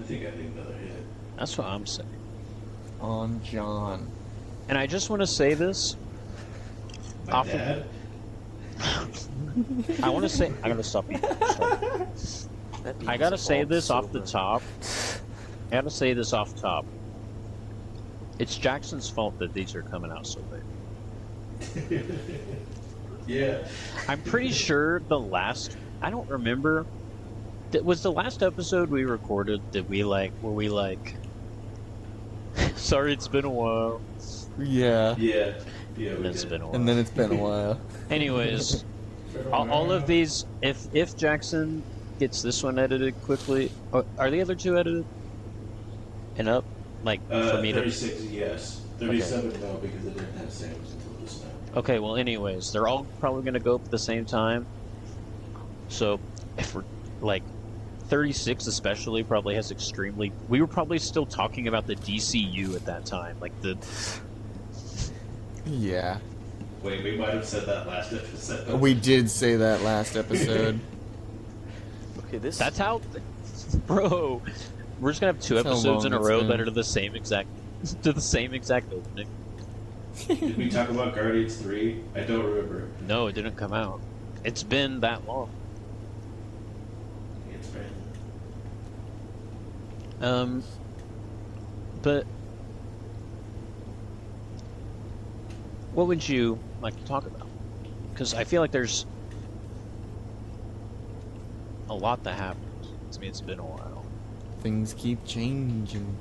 think another hit. That's what I'm saying. On John. And I just want to say this. My dad? I want to say... I gotta stop you. I gotta say this off the top. I gotta say this off top. It's Jackson's fault that these are coming out so late. Yeah. I'm pretty sure the last... I don't remember... Was the last episode we recorded that we like... Were we like... Sorry, it's been a while. Yeah. Yeah. Yeah, It's been a while. And then it's been a while. Anyways, all of these... If Jackson gets this one edited quickly... Are the other two edited? And up? Like, for me 36, yes. 37, okay. No, because it didn't have saves until just now. Okay, well, anyways, they're all probably going to go up at the same time. So, if we're, like, 36 especially probably has extremely... We were probably still talking about the DCU at that time. Like, the... Yeah. Wait, we might have said that last episode. We did say that last episode. Okay, this... That's how... Bro... We're just gonna have two episodes in a row that are the same exact opening. Did we talk about Guardians 3? I don't remember. No, it didn't come out. It's been that long. It's been. But what would you like to talk about? Because I feel like there's a lot that happens. I mean, it's been a while. Things keep changing.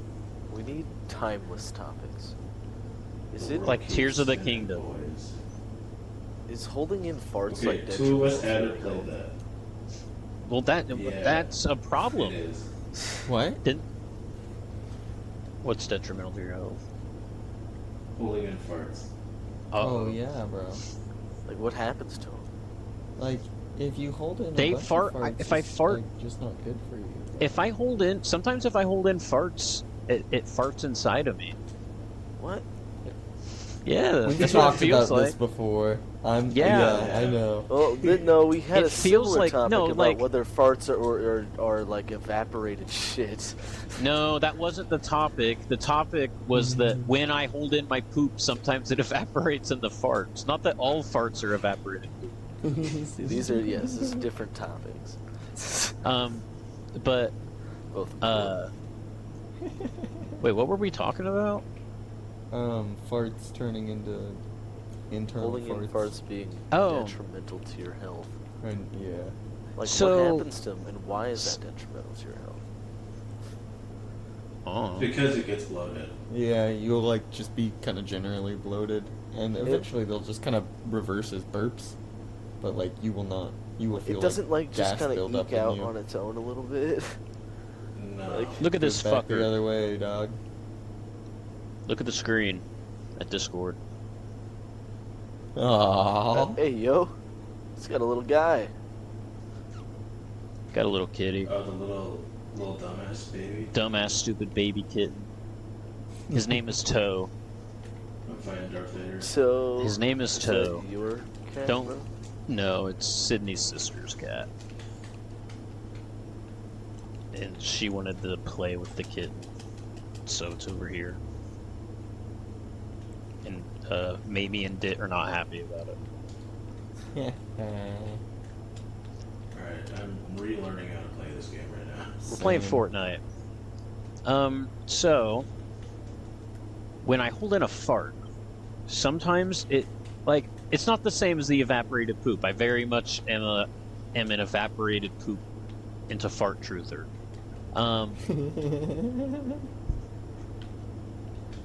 We need timeless topics. Is it like Tears of the Kingdom? Is holding in farts okay, like two of us hadn't played that. Well, that's a problem. It is. What? What's detrimental to your health? Holding in farts. Oh yeah, bro. Like, what happens to them? Like, if you hold in They a bunch fart. of farts, If I it's, fart, like, just not good for you. if I hold in, sometimes if I hold in farts, it farts inside of me. What? Yeah, We've that's what it talked feels about like. this before. Yeah. I know. Well, no, we had It a feels similar like- topic no, about like- whether farts are like evaporated shit. No, that wasn't the topic. The topic was that when I hold in my poop, sometimes it evaporates in the farts. Not that all farts are evaporated poop. See, these are this is different topics. But Both. wait, what were we talking about? Farts turning into internal Holding in farts being Oh. detrimental to your health. And, yeah. Like, So- what happens to them, and why is that detrimental to your health? Oh. Because it gets bloated. Yeah, you'll like just be kind of generally bloated, and eventually they'll just kind of reverse as burps. But like you will not. You will feel It doesn't like just gas kind of build up eke in out you. on its own a little bit. No. Like- Look at this Goes back the fucker. other way, dog. Look at the screen at Discord. Aww. Hey, yo, it's got a little guy. Got a little kitty. Oh, the little dumbass baby. Dumbass, stupid baby kitten. His name is Toe. I'm fighting Darth Vader. So His name is Toe. that your cat, Don't- bro? No, it's Sydney's sister's cat. And she wanted to play with the kitten. So it's over here. And Mamie and Dit are not happy about it. Alright, I'm relearning how to play this game right now. We're playing Fortnite. So when I hold in a fart, sometimes it's not the same as the evaporated poop. I very much am an evaporated poop into fart truther.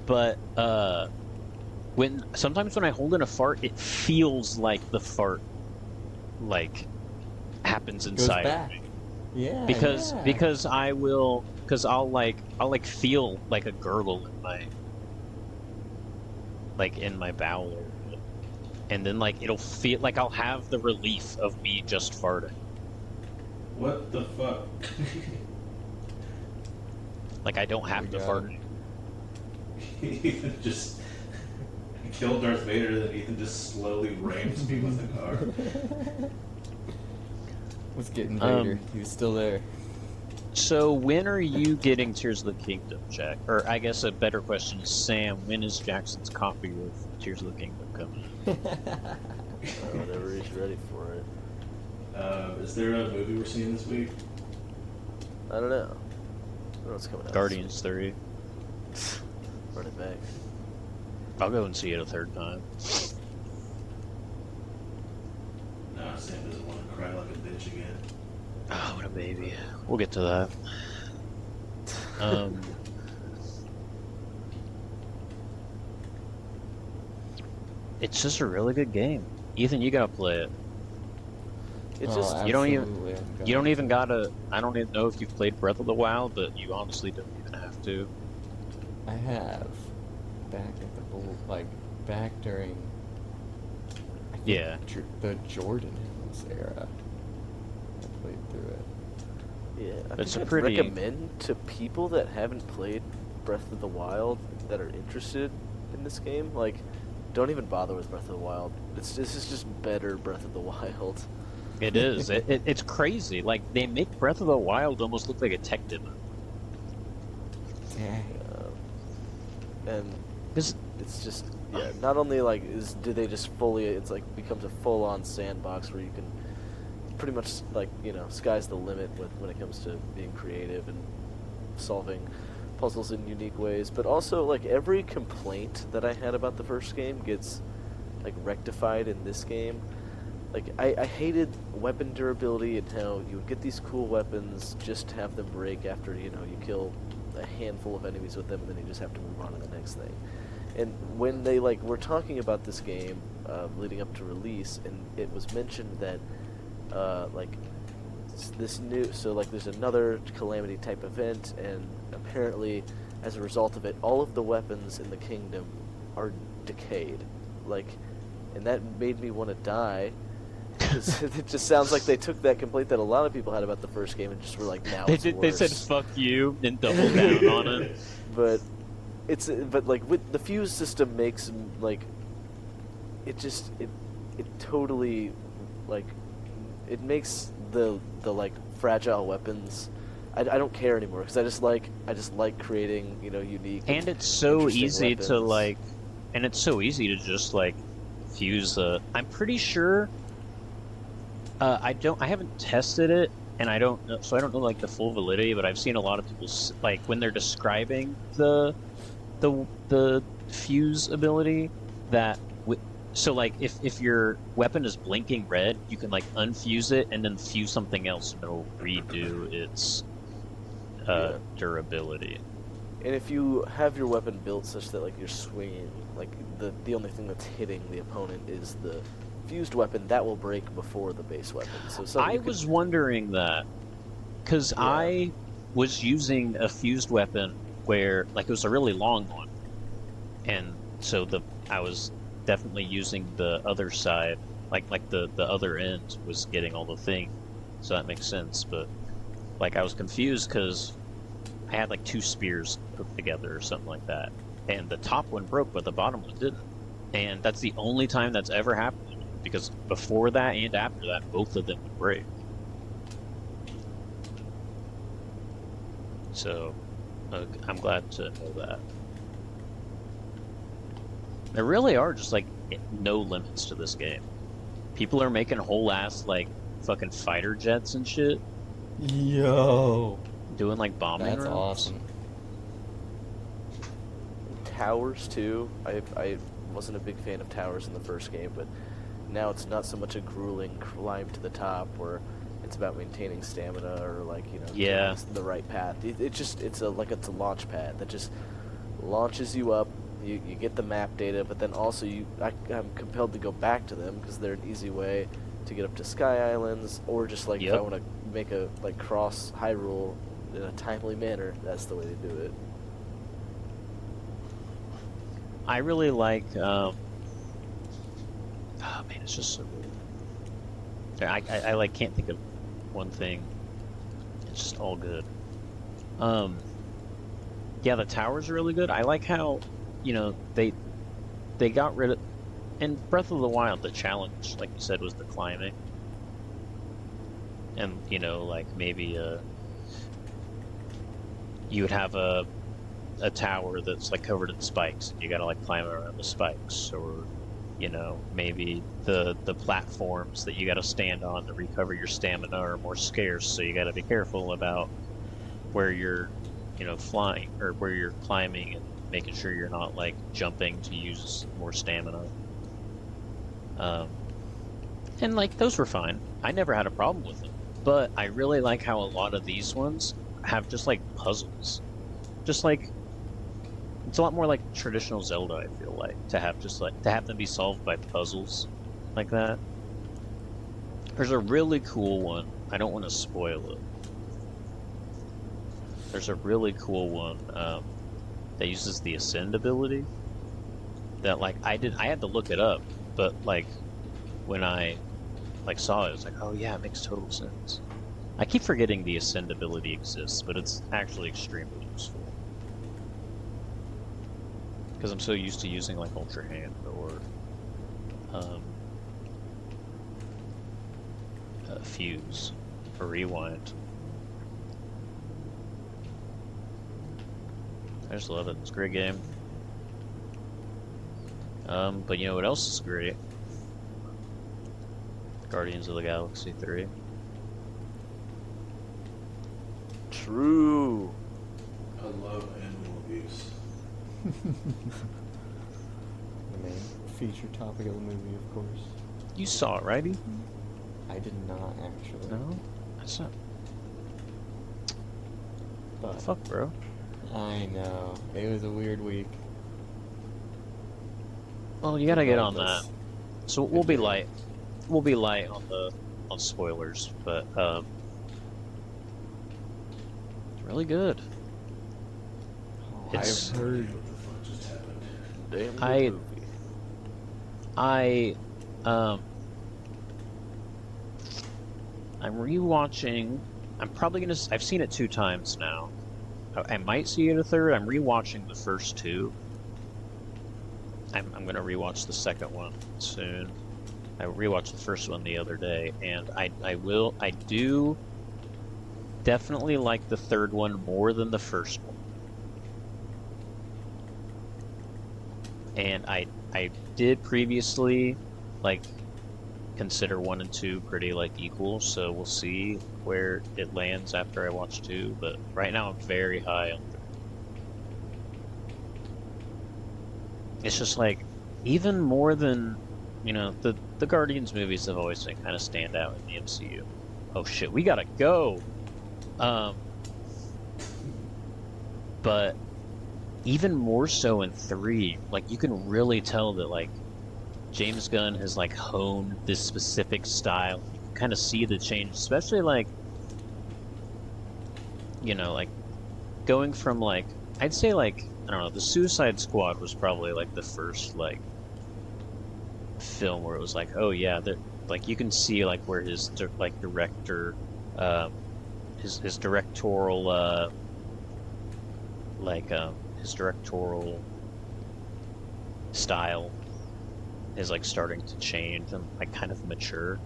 But sometimes when I hold in a fart, it feels like the fart happens Goes inside of back. me. Yeah. Because I'll feel like a gurgle in my bowel area. And then it'll feel like I'll have the relief of me just farting. What the fuck? Like I don't have to fart. Ethan just killed Darth Vader, then Ethan just slowly rams me with the car. Was getting Vader. He was still there. So when are you getting Tears of the Kingdom, Jack? Or I guess a better question is, Sam, when is Jackson's copy of Tears of the Kingdom coming? Whenever he's ready for it. Is there a movie we're seeing this week? I don't know. I don't know what's coming out. Guardians 3. Run it back. I'll go and see it a third time. No, Sam doesn't want to cry like a bitch again. Oh, what a baby. We'll get to that. It's just a really good game. Ethan, you gotta play it. It's Oh, just You don't absolutely, You don't even gotta. I don't even know if you've played Breath of the Wild, but you honestly don't even have to. I have back at the back during I think, Yeah. the Jordan Hills era. I played through it. Yeah, It's a I'd pretty- recommend to people that haven't played Breath of the Wild that are interested in this game, like, don't even bother with Breath of the Wild. This is just better Breath of the Wild. It is. It's crazy. Like they make Breath of the Wild almost look like a tech demo. Dang. And 'Cause- it's just, yeah, not only like do they just fully, it's like becomes a full-on sandbox where you can pretty much, like, you know, sky's the limit when it comes to being creative and solving puzzles in unique ways, but also like every complaint that I had about the first game gets like rectified in this game. Like I hated weapon durability and how you would get these cool weapons, just have them break after, you know, you kill a handful of enemies with them, and then you just have to move on to the next thing. And when they like were talking about this game leading up to release, and it was mentioned that like this new, so like there's another calamity type event, and apparently as a result of it, all of the weapons in the kingdom are decayed, like, and that made me want to die. 'Cause it just sounds like they took that complaint that a lot of people had about the first game and just were like, now it's They said worse. fuck you and double down on it. But but like with the fuse system makes like it totally like it makes the like fragile weapons. I don't care anymore because I just like creating, you know, unique And it's so interesting easy to weapons. like, and it's so easy to just like fuse the. I'm pretty sure. I haven't tested it, and I don't know, so I don't know like the full validity. But I've seen a lot of people like when they're describing the fuse ability that. So like if your weapon is blinking red, you can like unfuse it and then fuse something else, and it'll redo its durability. And if you have your weapon built such that like you're swinging, like the only thing that's hitting the opponent is the fused weapon, that will break before the base weapon. So I was wondering that because Yeah. I was using a fused weapon where like it was a really long one, and so I was definitely using the other side, like the other end was getting all the thing, so that makes sense. But like I was confused because I had like two spears hooked together or something like that, and the top one broke but the bottom one didn't, and that's the only time that's ever happened to me, because before that and after that both of them would break. So I'm glad to know that. There really are just like no limits to this game. People are making whole ass like fucking fighter jets and shit, Yo, doing like bombing that's runs. awesome. towers too. I wasn't a big fan of towers in the first game, but now it's not so much a grueling climb to the top where it's about maintaining stamina or like, you know, Yeah. taking the right path. It's a launch pad that just launches you up. You get the map data, but then also I'm compelled to go back to them because they're an easy way to get up to Sky Islands, or just like if I Yep. want to make a like cross Hyrule in a timely manner, that's the way to do it. I really like. Oh man, it's just so good. I like can't think of one thing. It's just all good. Yeah, the towers are really good. I like how, you know, they got rid of, in Breath of the Wild, the challenge, like you said, was the climbing, and you know, like maybe you would have a tower that's like covered in spikes, and you gotta like climb around the spikes, or maybe the platforms that you gotta stand on to recover your stamina are more scarce, so you gotta be careful about where you're flying or where you're climbing, and making sure you're not like jumping to use more stamina. And like those were fine. I never had a problem with them. But I really like how a lot of these ones have just like puzzles. Just like it's a lot more like traditional Zelda, I feel like, to have them be solved by puzzles like that. There's a really cool one. I don't want to spoil it. There's a really cool one that uses the Ascend ability. That like I had to look it up, but like when I saw it, I was like, oh yeah, it makes total sense. I keep forgetting the Ascend ability exists, but it's actually extremely useful. Because I'm so used to using like Ultra Hand or Fuse or Rewind. I just love it. It's a great game. But you know what else is great? Guardians of the Galaxy 3. True. I love animal abuse. The main feature topic of the movie, of course. You saw it, right, Ethan? I did not actually. No? That's not... But Fuck, bro. I know. It was a weird week. Well, you gotta get on Regardless. that. So we'll be light. We'll be light on spoilers, but it's really good. It's- I've heard. What the fuck just happened? Damn good I- movie. I'm rewatching. I'm probably gonna. I've seen it 2 times now. I might see it a third. I'm rewatching the first 2. I'm gonna rewatch the second one soon. I rewatched the first one the other day, and I do definitely like the third one more than the first one. And I did previously like consider 1 and 2 pretty like equal, so we'll see where it lands after I watch 2, but right now I'm very high on 3. It's just like, even more than, the Guardians movies have always been kind of stand out in the MCU. Oh shit, we gotta go! But even more so in 3, like, you can really tell that, like, James Gunn has, like, honed this specific style. You can kind of see the change, especially, like, like, going from, like, I'd say, like, I don't know, the Suicide Squad was probably, like, the first, like, film where it was like, oh, yeah, like, you can see, like, where his, like, director, his directorial, his directorial style is, like, starting to change and, like, kind of mature.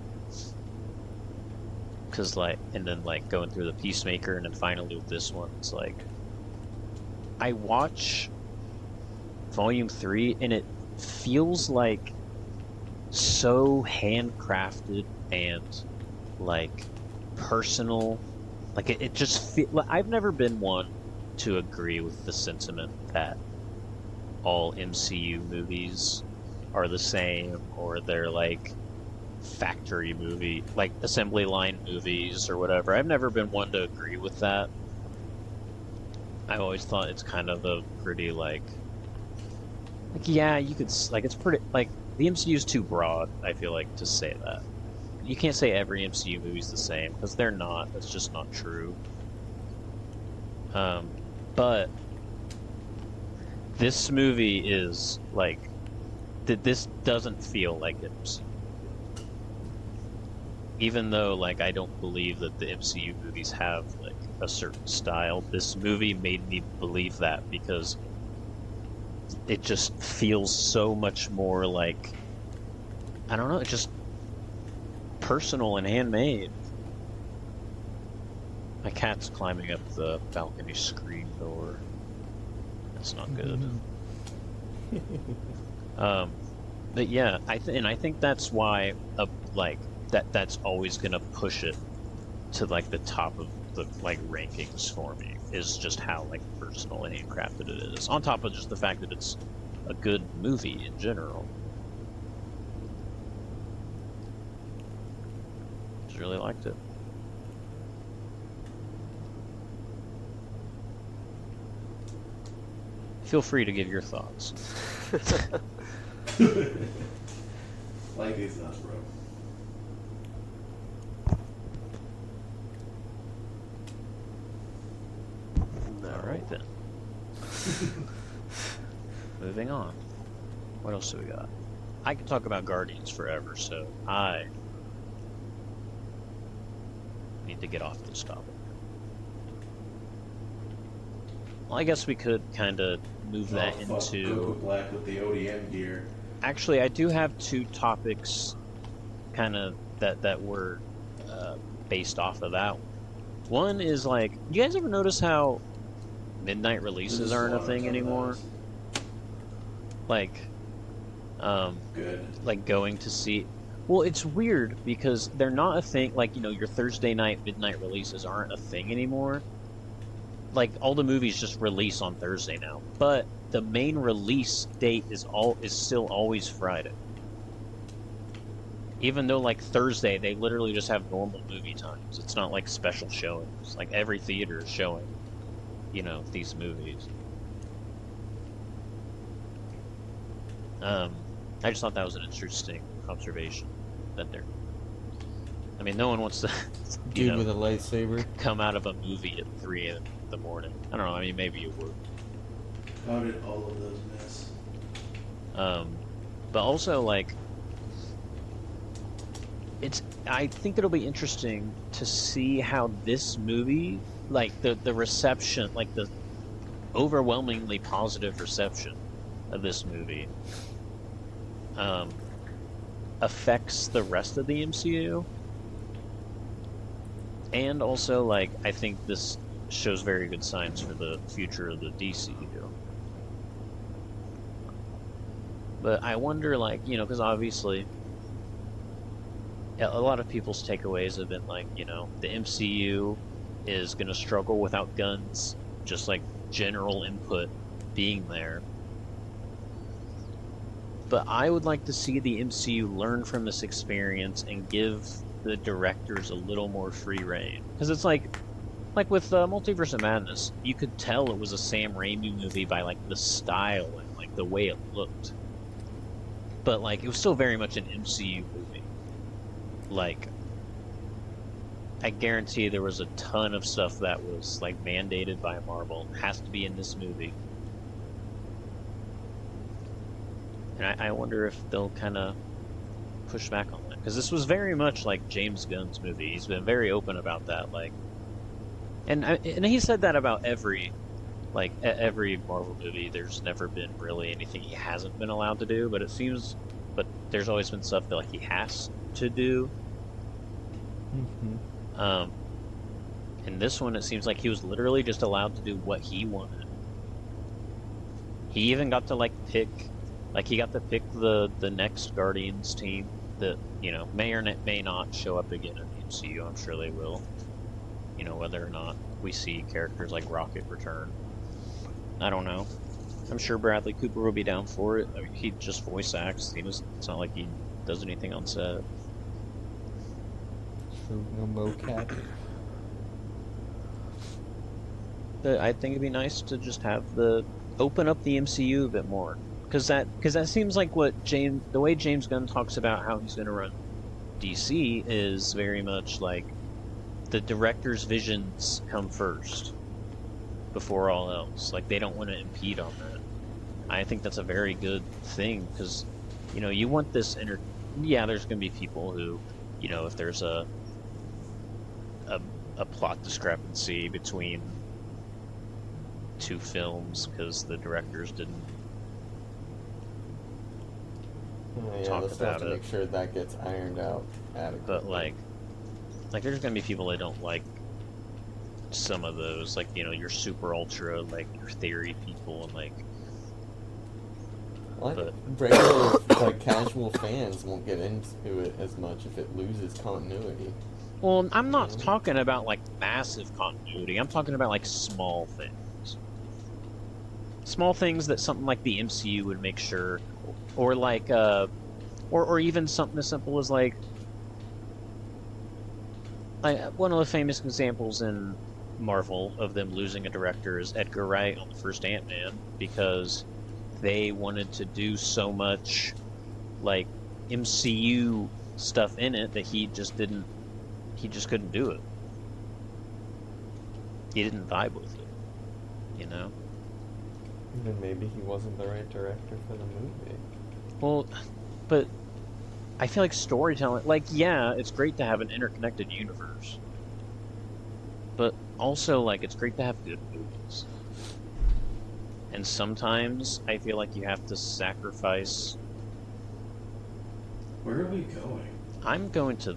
Because, like, and then, like, going through the Peacemaker and then finally with this one, it's like, I watch Volume 3 and it feels like so handcrafted and like personal. Like it just I've never been one to agree with the sentiment that all MCU movies are the same, or they're like factory movie, like assembly line movies or whatever. I've never been one to agree with that. I've always thought it's kind of a pretty like yeah, you could like, it's pretty like, the MCU is too broad, I feel like, to say that. You can't say every MCU movie's the same, because they're not. That's just not true. But this movie is like, this doesn't feel like MCU. Even though, like, I don't believe that the MCU movies have like a certain style, this movie made me believe that, because it just feels so much more like, I don't know, it's just personal and handmade. My cat's climbing up the balcony screen door. That's not good. But yeah, I think that's why, like that's always gonna push it to like the top of the like rankings for me. Is just how like personal and handcrafted it is. On top of just the fact that it's a good movie in general. Just really liked it. Feel free to give your thoughts. Like these nuts, bro. Alright then. Moving on. What else do we got? I could talk about Guardians forever, so I need to get off this topic. Well, I guess we could kind of move that Fuck into... Goku Black with the ODM gear. Actually, I do have two topics kind of that were based off of that one. One is like, you guys ever notice how midnight releases aren't a thing anymore? Like, Good. like going to see... Well, it's weird because they're not a thing, like, you know, your Thursday night midnight releases aren't a thing anymore. Like, all the movies just release on Thursday now. But the main release date is still always Friday. Even though, like, Thursday, they literally just have normal movie times. It's not, like, special showings. Like, every theater is showing, you know, these movies. I just thought that was an interesting observation. That they're... I mean, no one wants to, Dude with a lightsaber. come out of a movie at 3 in the morning. I don't know, I mean, maybe you would. How did all of those miss? But also, like... I think it'll be interesting to see how this movie, like, the reception, like, the overwhelmingly positive reception of this movie, affects the rest of the MCU. And also, like, I think this shows very good signs for the future of the DCU. But I wonder, like, you know, because obviously, a lot of people's takeaways have been, like, you know, the MCU is going to struggle without guns, just, like, general input being there. But I would like to see the MCU learn from this experience and give the directors a little more free reign. Because it's like with Multiverse of Madness, you could tell it was a Sam Raimi movie by, like, the style and, like, the way it looked. But, like, it was still very much an MCU movie. Like, I guarantee there was a ton of stuff that was, like, mandated by Marvel. It has to be in this movie. And I wonder if they'll kind of push back on that. Because this was very much like James Gunn's movie. He's been very open about that. Like, and he said that about every Marvel movie. There's never been really anything he hasn't been allowed to do. But there's always been stuff that, like, he has to do. Mm-hmm. In this one, it seems like he was literally just allowed to do what he wanted. He even got to, like, pick... Like, he got to pick the next Guardians team that, you know, may or may not show up again in the MCU. I'm sure they will. You know, whether or not we see characters like Rocket return. I don't know. I'm sure Bradley Cooper will be down for it. I mean, he just voice acts. It's not like he does anything on set. So, no mocap. But I think it'd be nice to just have open up the MCU a bit more. Because that seems like the way James Gunn talks about how he's going to run DC is very much like the director's visions come first before all else. Like, they don't want to impede on that. I think that's a very good thing because, you know, you want this yeah, there's going to be people who, you know, if there's a plot discrepancy between two films because the directors didn't Yeah, talk they'll still have about to it. make sure that gets ironed out adequately. But, like there's gonna be people that don't like some of those, like, you know, your super ultra, like, your theory people, and, like, Well, but regular, like, casual fans won't get into it as much if it loses continuity. well, I'm not talking about, like, massive continuity. I'm talking about, like, small things. Small things that something like the MCU would make sure, or like, or even something as simple as like one of the famous examples in Marvel of them losing a director is Edgar Wright on the first Ant-Man, because they wanted to do so much like MCU stuff in it that he just couldn't do it. He didn't vibe with it, you know? Then maybe he wasn't the right director for the movie. Well, but I feel like storytelling, like, yeah, it's great to have an interconnected universe, but also, like, it's great to have good movies. And sometimes I feel like you have to sacrifice. Where are we going? I'm going to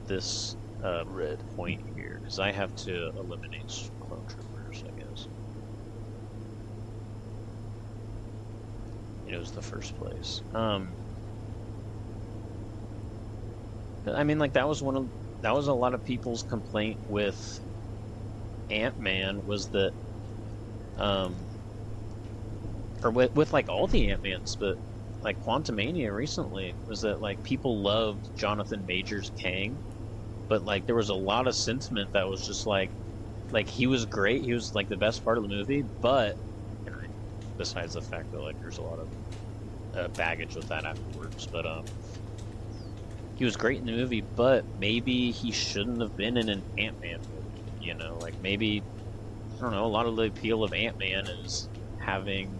this Red point here, because I have to eliminate clone troopers, I guess. It was the first place. I mean, like, that was a lot of people's complaint with Ant-Man, was that, or with like all the Ant-Mans, but like Quantumania recently, was that like people loved Jonathan Majors Kang, but like there was a lot of sentiment that was just like he was great, he was like the best part of the movie, but besides the fact that like there's a lot of baggage with that afterwards, but he was great in the movie, but maybe he shouldn't have been in an Ant-Man movie, you know? Like, maybe, I don't know, a lot of the appeal of Ant-Man is having,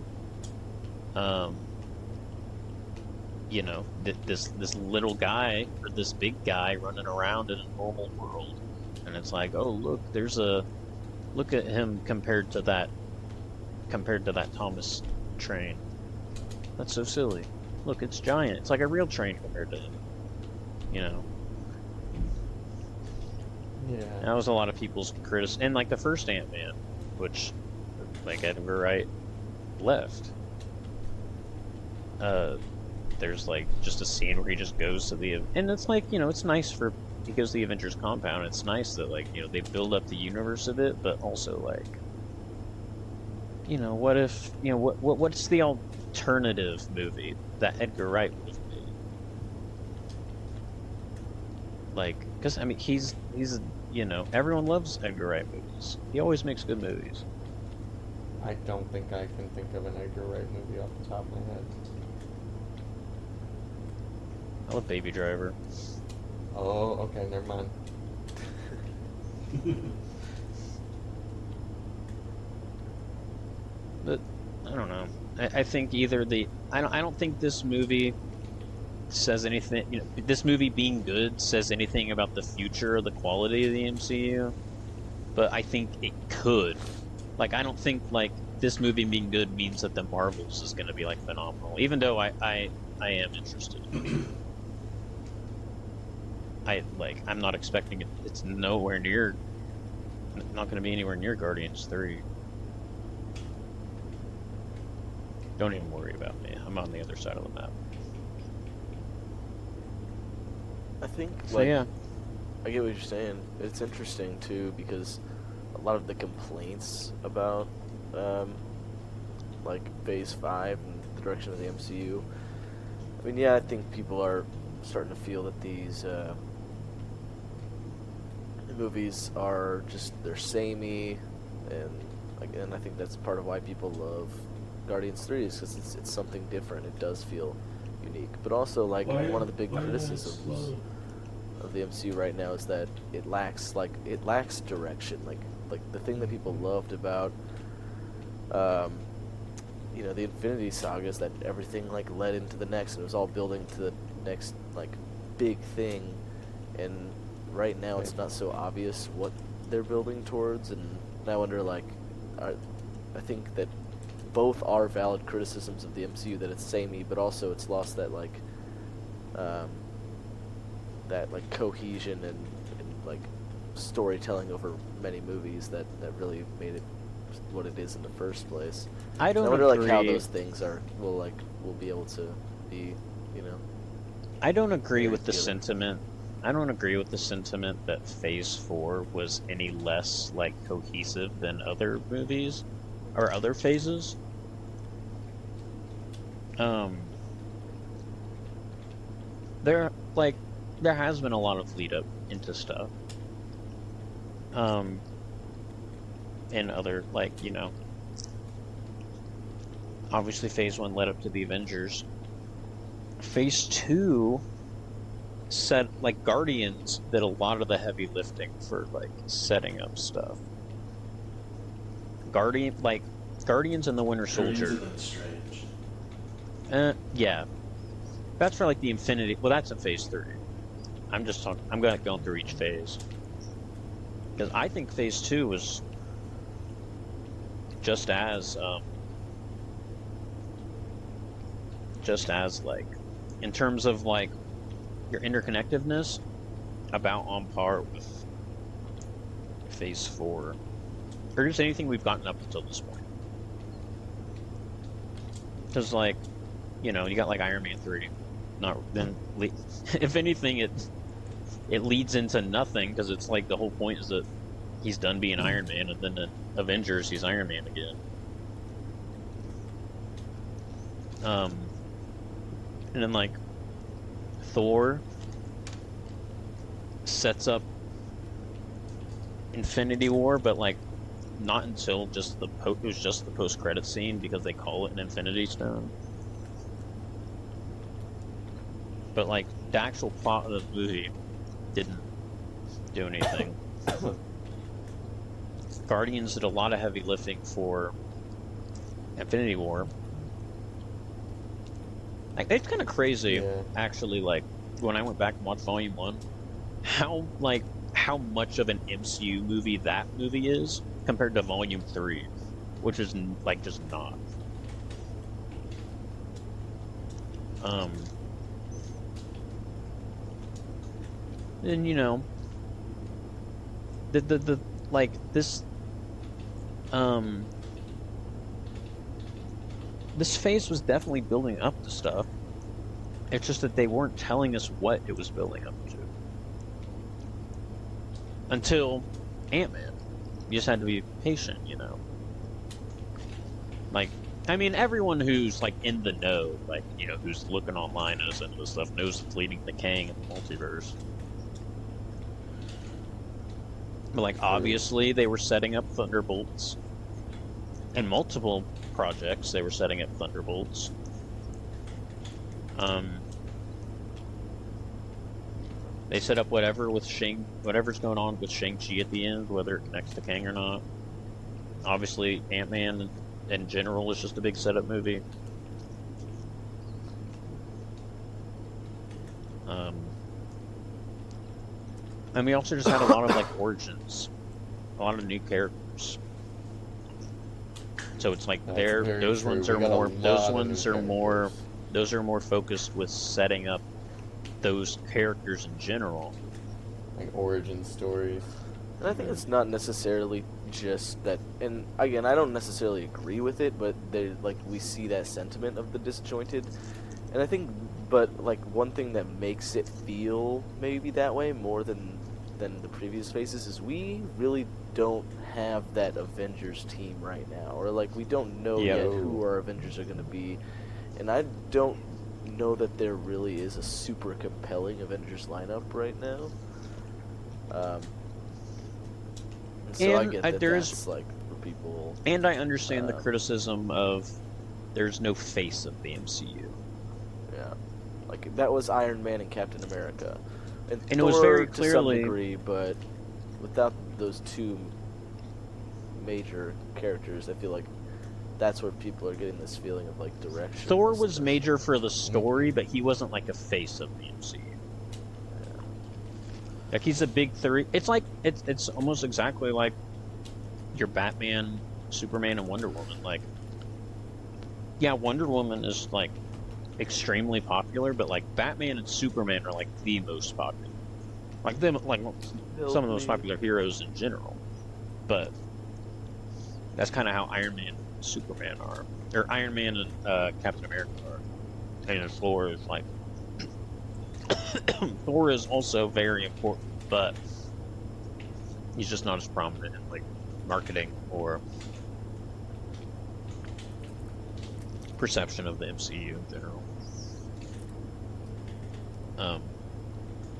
you know, this little guy, or this big guy running around in a normal world, and it's like, oh, look at him compared to that Thomas train. That's so silly. Look, it's giant. It's like a real train compared to him. You know. Yeah. That was a lot of people's criticism. And like the first Ant-Man, which like Edgar Wright left. There's like just a scene where he just goes to and it's like, you know, it's nice he goes to the Avengers compound. It's nice that, like, you know, they build up the universe of it, but also, like, you know, what if, you know, what's the alternative movie that Edgar Wright would have made? Like, because, I mean, he's, you know, everyone loves Edgar Wright movies. He always makes good movies. I don't think I can think of an Edgar Wright movie off the top of my head. I love Baby Driver. Oh, okay, never mind. But I don't know. I think either I don't think this movie says anything. You know, this movie being good says anything about the future or the quality of the MCU. But I think it could. Like, I don't think like this movie being good means that the Marvels is going to be like phenomenal. Even though I am interested. I'm not expecting it. It's nowhere near. Not going to be anywhere near Guardians 3. Don't even worry about me. I'm on the other side of the map. I think, So like, yeah. I get what you're saying. It's interesting too, because a lot of the complaints about like Phase 5 and the direction of the MCU, I mean, yeah, I think people are starting to feel that these movies are just, they're samey, and I think that's part of why people love Guardians 3, is because it's something different. It does feel unique, but also, like, one of the big criticisms of the MCU right now is that it lacks direction. Like the thing that people loved about you know, the Infinity Saga is that everything like led into the next, and it was all building to the next like big thing, and right now it's not so obvious what they're building towards. And I wonder, like, I think that both are valid criticisms of the MCU, that it's samey, but also it's lost that like cohesion and like storytelling over many movies that really made it what it is in the first place. I don't And I wonder agree. like how those things will be able to be, you know. I don't agree Very with the good. sentiment. I don't agree with the sentiment that Phase 4 was any less like cohesive than other movies or other phases. There has been a lot of lead up into stuff. And other obviously Phase 1 led up to the Avengers. Phase 2 set Guardians did a lot of the heavy lifting for setting up stuff. Guardians and the Winter Soldier. Guardians of the Strange. Yeah. That's for the Infinity. Well, that's in Phase 3. I'm just talking. I'm going through each phase because I think Phase 2 was just as in terms of your interconnectedness, about on par with Phase 4, or just anything we've gotten up until this point. Because you got Iron Man 3. If anything, it leads into nothing because it's the whole point is that he's done being Iron Man, and then in Avengers he's Iron Man again. And then Thor sets up Infinity War, but not until just it was just the post-credit scene because they call it an Infinity Stone. But the actual plot of the movie didn't do anything. Guardians did a lot of heavy lifting for Infinity War. It's kind of crazy, actually. When I went back and watched Volume 1, how much of an MCU movie that movie is compared to Volume 3, which is just not. And this phase was definitely building up to stuff. It's just that they weren't telling us what it was building up to until Ant-Man. You just had to be patient, everyone who's in the know, who's looking online and is into this stuff knows it's leading to Kang and the multiverse. But obviously they were setting up Thunderbolts. In multiple projects they were setting up Thunderbolts. They set up whatever's going on with Shang-Chi at the end, whether it connects to Kang or not. Obviously Ant-Man in general is just a big setup movie. And we also just had a lot of origins, a lot of new characters. So it's those ones are more focused with setting up those characters in general, origin stories. And I think it's not necessarily just that. And again, I don't necessarily agree with it, but we see that sentiment of the disjointed. And I think, but one thing that makes it feel maybe that way more than the previous phases is we really don't have that Avengers team right now, or we don't know yet who our Avengers are going to be, and I don't know that there really is a super compelling Avengers lineup right now. And so I get that that's for people. And I understand the criticism of there's no face of the MCU. Yeah, that was Iron Man and Captain America. And it was very clearly to some degree, but without those two major characters, I feel that's where people are getting this feeling of direction. Thor was major for the story, but he wasn't a face of the MCU. Yeah. He's a big three. It's it's almost exactly like your Batman, Superman, and Wonder Woman. Wonder Woman is extremely popular, but Batman and Superman are the most popular. Like them, like some of the most popular heroes in general. But that's kind of how Iron Man and Superman are. Or Iron Man and Captain America are. And Thor is like... Thor is also very important, but he's just not as prominent in like marketing or perception of the MCU in general.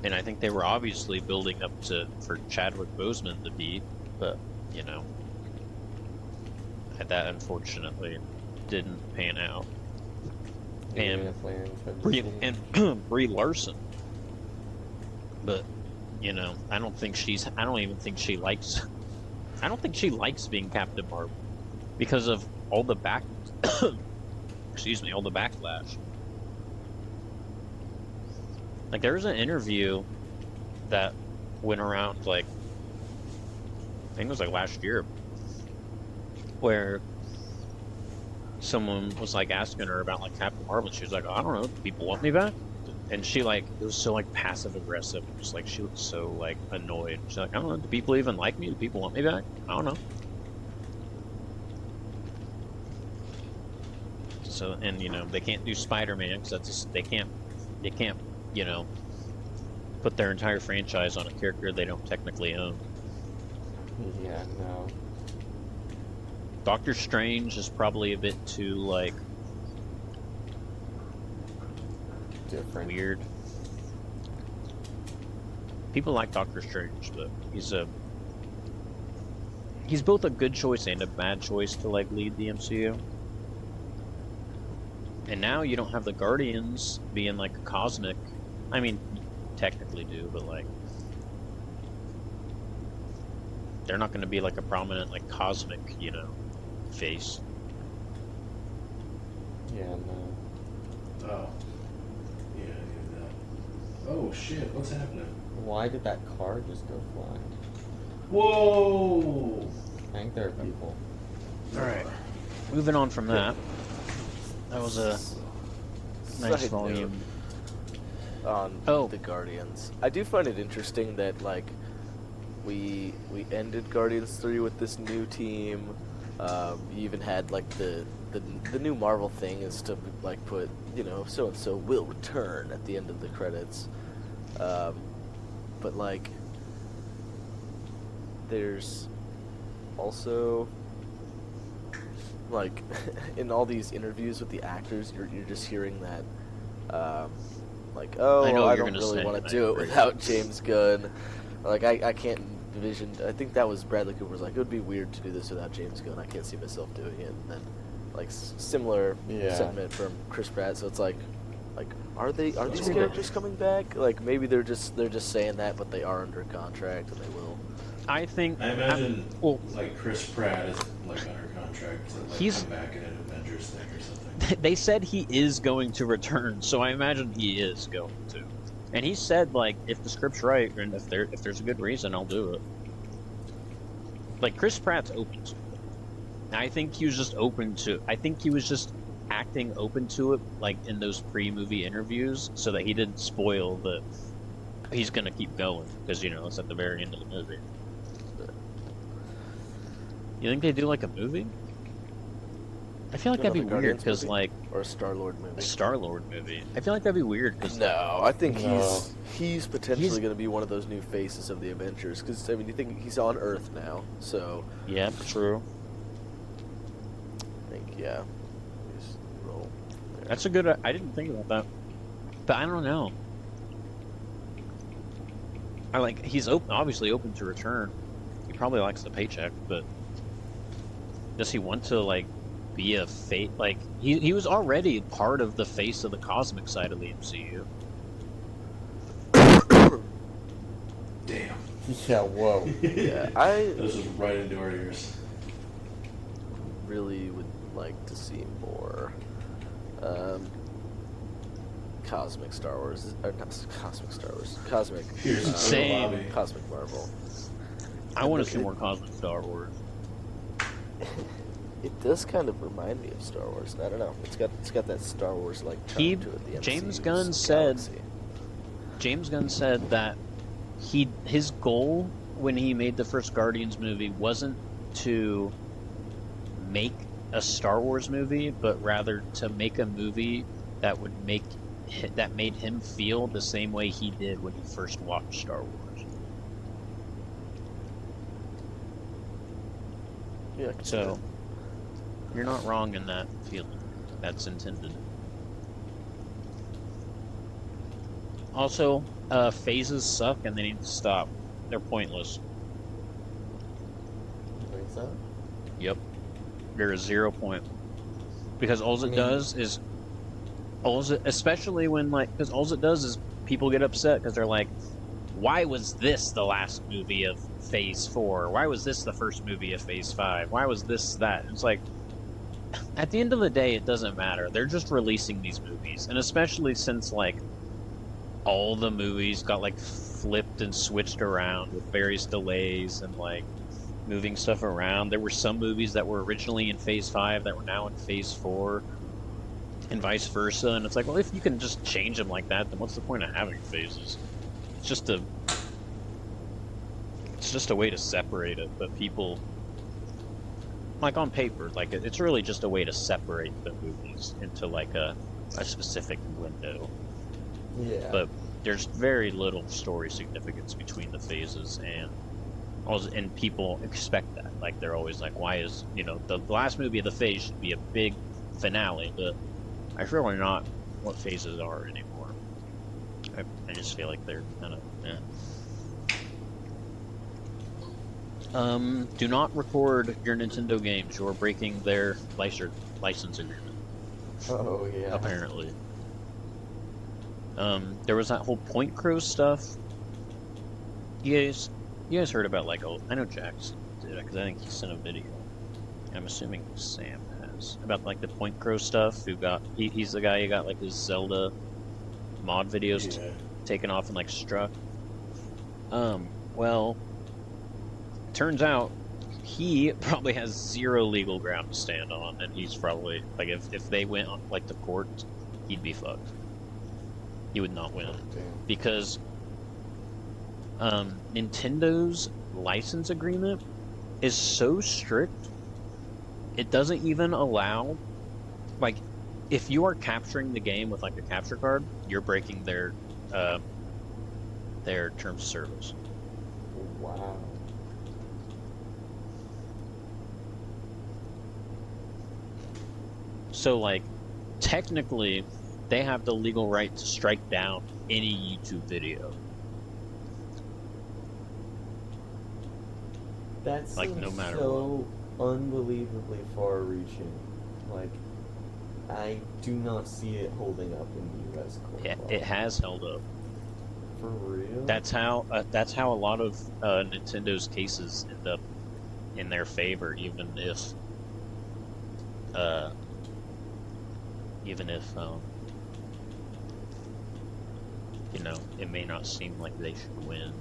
And I think they were obviously building up for Chadwick Boseman to beat, but you know, that unfortunately didn't pan out. And Brie Larson, but you know, I don't even think she likes being Captain Marvel because of all the all the backlash. Like there was an interview that went around like I think it was like last year where someone was like asking her about like Captain Marvel and she was like, I don't know, do people want me back? And she like it was so like passive aggressive, just like she looked so like annoyed. She's like, I don't know, do people even like me? Do people want me back? I don't know. So and you know they can't do Spider-Man because that's just, they can't you know put their entire franchise on a character they don't technically own. Yeah, no. Doctor Strange is probably a bit too like Different. weird. People like Doctor Strange, but he's both a good choice and a bad choice to like lead the MCU. And now you don't have the Guardians being like a cosmic. I mean, technically do, but like they're not going to be like a prominent like cosmic, you know, face. Yeah, no. Oh. Yeah, I knew that. Oh shit, what's happening? Why did that car just go flying? Whoa! I think there are people. Alright. Moving on from that. That was a nice Side volume. On the Guardians. I do find it interesting that like we ended Guardians 3 with this new team. You even had like the new Marvel thing is to like put, you know, so and so will return at the end of the credits. But like there's also like in all these interviews with the actors, you're just hearing that like, oh, I know well, I you're don't gonna really say, want and to I do it agree. without James Gunn. Like I can't envision. I think that was Bradley Cooper was like, it would be weird to do this without James Gunn. I can't see myself doing it. And then like similar sentiment from Chris Pratt. So it's like are these characters coming back? Like maybe they're just saying that, but they are under contract and they will. I think I imagine like Chris Pratt is like under contract to like He's- come back in an Avengers thing or something. they said he is going to return, so I imagine he is going to. And he said like if the script's right and if there's a good reason, I'll do it. Like Chris Pratt's open to it. I think he was just open to. I think he was just acting open to it, like in those pre-movie interviews, so that he didn't spoil that he's gonna keep going because you know it's at the very end of the movie. You think they do like a movie? I feel like that'd be weird Guardians because movie? like Or a Star-Lord movie. a Star-Lord movie. I feel like that'd be weird because No, I think No. he's potentially going to be one of those new faces of the Avengers. Because I mean, you think he's on Earth now, so yeah, true. I think yeah. Just roll there. That's a good. I didn't think about that, but I don't know. I like he's obviously open to return. He probably likes the paycheck, but does he want to like be a fate? Like he was already part of the face of the cosmic side of the MCU. Damn. Yeah, whoa. Yeah, Those was right into our ears. really would like to see more cosmic Star Wars, or not cosmic Star Wars, cosmic Here's the Same. lobby. cosmic Marvel. I want to see more cosmic Star Wars. It does kind of remind me of Star Wars. I don't know. It's got that Star Wars like charm to it. The James MCU's Gunn said- galaxy. James Gunn said that his goal when he made the first Guardians movie wasn't to make a Star Wars movie, but rather to make a movie that made him feel the same way he did when he first watched Star Wars. Yeah. So you're not wrong in that feeling. That's intended. Also, phases suck and they need to stop. They're pointless. You think so? Yep. They're a 0 point. Because all it does is... especially when, like... Because all it does is people get upset because they're like, why was this the last movie of Phase 4? Why was this the first movie of Phase 5? Why was this that? It's like... At the end of the day, it doesn't matter. They're just releasing these movies. And especially since, like... all the movies got like flipped and switched around with various delays and like moving stuff around. There were some movies that were originally in Phase 5 that were now in Phase 4 and vice versa. And it's like, well, if you can just change them like that, then what's the point of having phases? It's just a way to separate it. But people, like on paper, like it's really just a way to separate the movies into like a specific window. Yeah. But there's very little story significance between the phases, and people expect that. Like they're always like, why is the last movie of the phase should be a big finale, but that's really not what phases are anymore. I just feel like they're kind of do not record your Nintendo games. You're breaking their license agreement. Oh yeah. Apparently. There was that whole Point Crow stuff. You guys heard about, like, I know Jax did, because I think he sent a video. I'm assuming Sam has. About, like, the Point Crow stuff, he's the guy who got, like, his Zelda mod videos taken off and, like, struck. Well, turns out he probably has zero legal ground to stand on, and he's probably, like, if they went on, like, to court, he'd be fucked. He would not win. Because Nintendo's license agreement is so strict, it doesn't even allow, like, if you are capturing the game with, like, a capture card, you're breaking their terms of service. Wow. So, like, technically, they have the legal right to strike down any YouTube video. That Like, seems no matter so unbelievably far-reaching. Like, I do not see it holding up in the U.S. court. Yeah, it has held up. For real? That's how a lot of Nintendo's cases end up in their favor, even if it may not seem like they should win,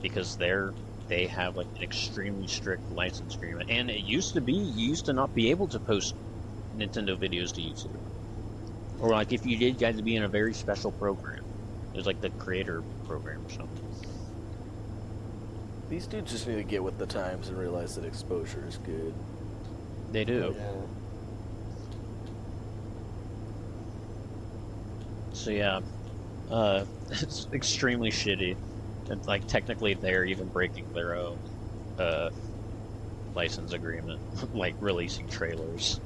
because they have like an extremely strict license agreement, and it used to be you used to not be able to post Nintendo videos to YouTube, or like if you did, you had to be in a very special program. It was like the creator program or something. These dudes just need to get with the times and realize that exposure is good. They do. Yeah. So yeah, it's extremely shitty. And like technically they're even breaking their own license agreement, like releasing trailers.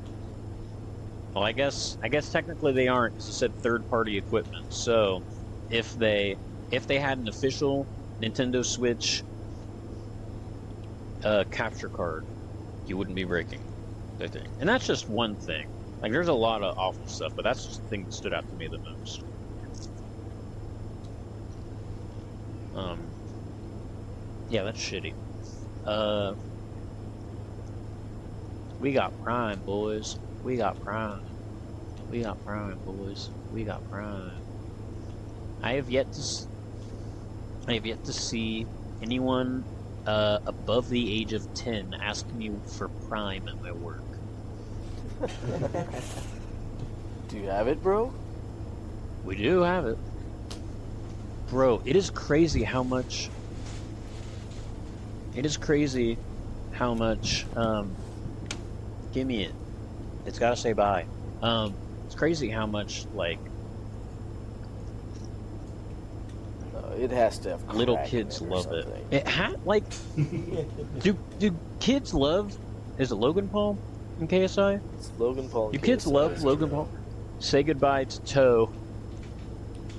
Well, I guess technically they aren't, because it said third-party equipment. So if they had an official Nintendo Switch capture card, you wouldn't be breaking the thing. And that's just one thing. Like, there's a lot of awful stuff, but that's just the thing that stood out to me the most. Yeah, that's shitty. We got Prime, boys. We got Prime. We got Prime, boys. We got Prime. I have yet to see anyone above the age of 10 ask me for Prime at my work. Do you have it, bro? We do have it. Bro, it is crazy how much. Give me it. It's gotta say bye. It's crazy how much, like, It has to have little crack in kids it or love it. something. Like, do kids love, is it Logan Paul in KSI? It's Logan Paul. Do and kids KSI. love Logan Paul? Say goodbye to Toe.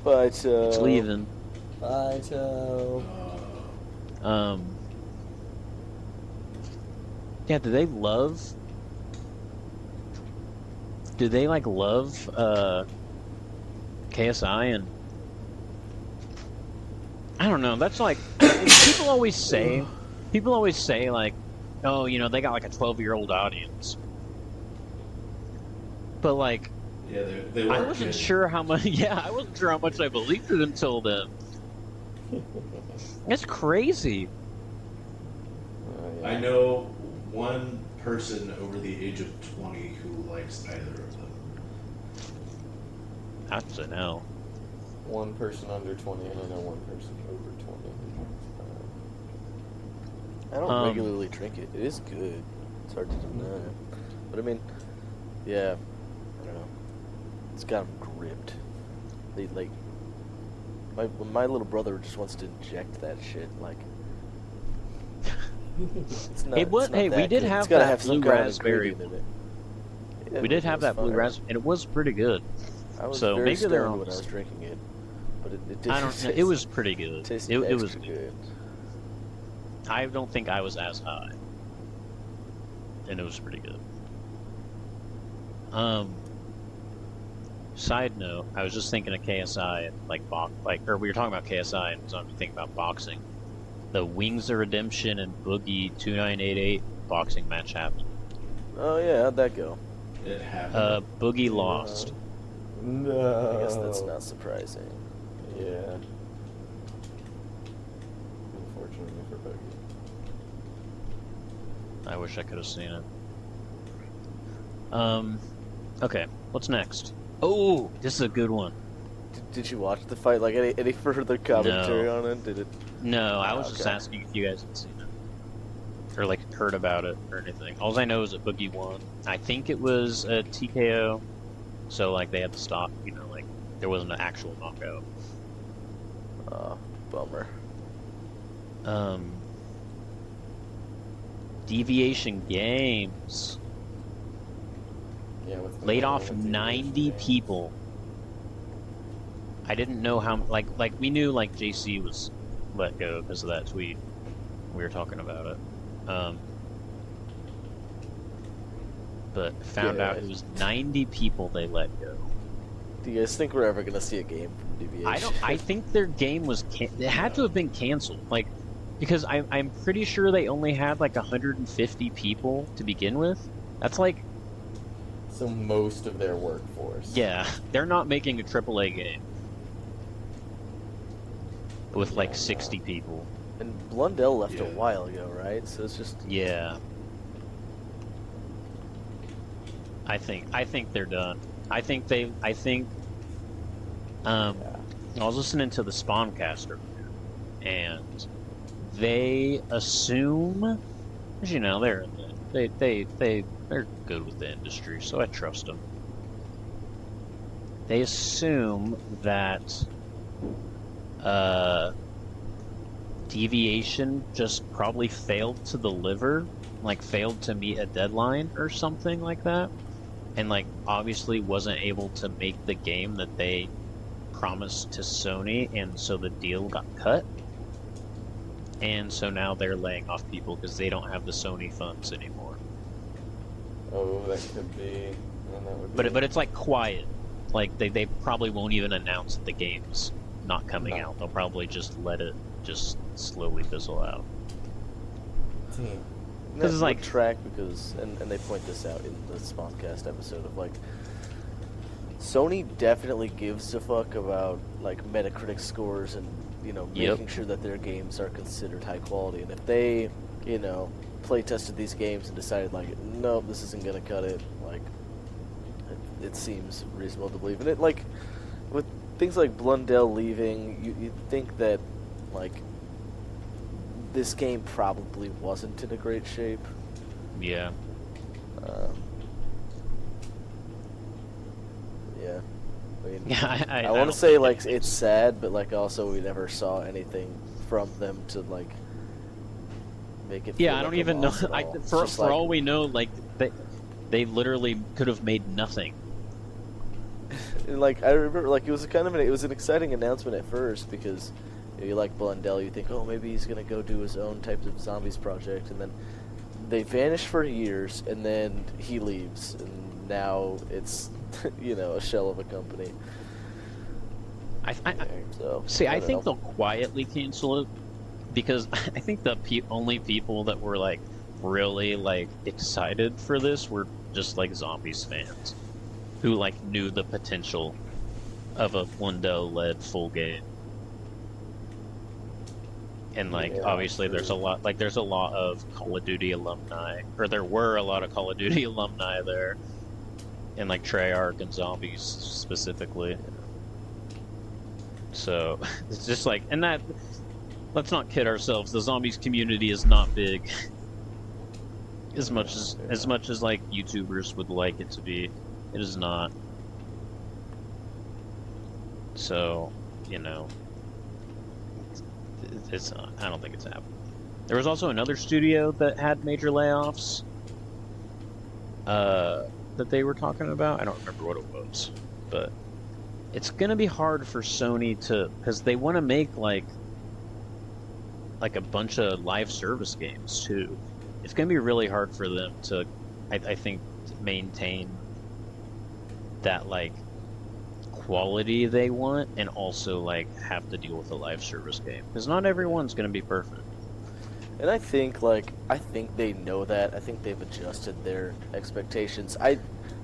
But It's leaving. Bye, Toe. Yeah, do they love KSI? And I don't know, that's like people always say like, oh, you know, they got like a 12-year-old audience. But like, Yeah, they weren't I wasn't kidding. sure how much I wasn't sure how much I believed it until then. It's crazy. I know one person over the age of 20 who likes either of them. That's a no. One person under 20, and I know one person over 20. I don't regularly drink it. It is good. It's hard to deny. But I mean, yeah, I don't know. It's got them gripped. They like my little brother just wants to inject that shit. Like, it's not. Hey, what? It's not Hey, we that did good. have It's gotta that have some blue kind of raspberry. ingredient in it. Yeah, We did have it was that blue fire. raspberry, and it was pretty good. I was so very maybe they're stoned when I on- was drinking it, but it did. I don't know. It was pretty good. tasted It extra was good. good. I don't think I was as high, and it was pretty good. Side note, I was just thinking of KSI and or we were talking about KSI and so I'm thinking about boxing. The Wings of Redemption and Boogie 2988 boxing match happened. Oh yeah, how'd that go? It happened. Boogie lost. No. I guess that's not surprising. Yeah. Unfortunately for Boogie. I wish I could have seen it. Okay, what's next? Oh, this is a good one. Did you watch the fight? Like any further commentary on it? Did it? No, I was okay. just asking if you guys had seen it. Or like heard about it or anything. All I know is that Boogie won. I think it was a TKO. So like they had to stop, you know, like there wasn't an actual knockout. Bummer. Deviation Games Yeah, what's been laid going off on with the 90 games? people. I didn't know how like we knew like JC was let go because of that tweet. We were talking about it. But found out it was 90 people they let go. Do you guys think we're ever gonna see a game from Deviation? I think their game was it had to have been canceled, like because I'm pretty sure they only had like 150 people to begin with. That's like, So most of their workforce. yeah, they're not making a AAA game with like Yeah, 60 people. And Blundell left Yeah. a while ago, right? So it's just Yeah, I think they're done. I think I was listening to the Spawncaster, and they assume, 'cause, you know, they're good with the industry, so I trust them. They assume that Deviation just probably failed to deliver, like failed to meet a deadline or something like that, and like obviously wasn't able to make the game that they promised to Sony, and so the deal got cut. And so now they're laying off people because they don't have the Sony funds anymore. Oh, that could be. And that would be. But it's like quiet. Like they probably won't even announce that the game's not coming No. out. They'll probably just let it just slowly fizzle out. Damn. Because it's like track because and they point this out in the Spawncast episode of like Sony definitely gives a fuck about like Metacritic scores and you know Yep. making sure that their games are considered high quality. And if they play tested these games and decided like no, this isn't gonna cut it, like it seems reasonable to believe. And it like with things like Blundell leaving, you'd think that, like, this game probably wasn't in a great shape. Yeah. Yeah. I mean, Yeah, I want to say, like, it's sad, but, like, also we never saw anything from them to, like, make it feel Yeah, I like don't a even know. loss at all. It's just For like- all we know, like, they literally could have made nothing. And, like, I remember, like, it was an exciting announcement at first because you like Blundell, you think, oh, maybe he's gonna go do his own type of zombies project, and then they vanish for years, and then he leaves, and now it's a shell of a company. I I think don't know. they'll quietly cancel it because I think the only people that were like really like excited for this were just like zombies fans who like knew the potential of a Blundell-led full game. And like obviously there's a lot of Call of Duty alumni, or there were a lot of Call of Duty alumni there, and like Treyarch and Zombies specifically. So it's just like, and that, let's not kid ourselves, the Zombies community is not big as much as like YouTubers would like it to be. It is not. So, it's not, I don't think it's happening. There was also another studio that had major layoffs that they were talking about. I don't remember what it was, but it's gonna be hard for Sony to, because they want to make like a bunch of live service games too. It's gonna be really hard for them to, I think, maintain that like quality they want, and also like have to deal with a live service game, because not everyone's gonna be perfect. And I think they know that. I think they've adjusted their expectations. I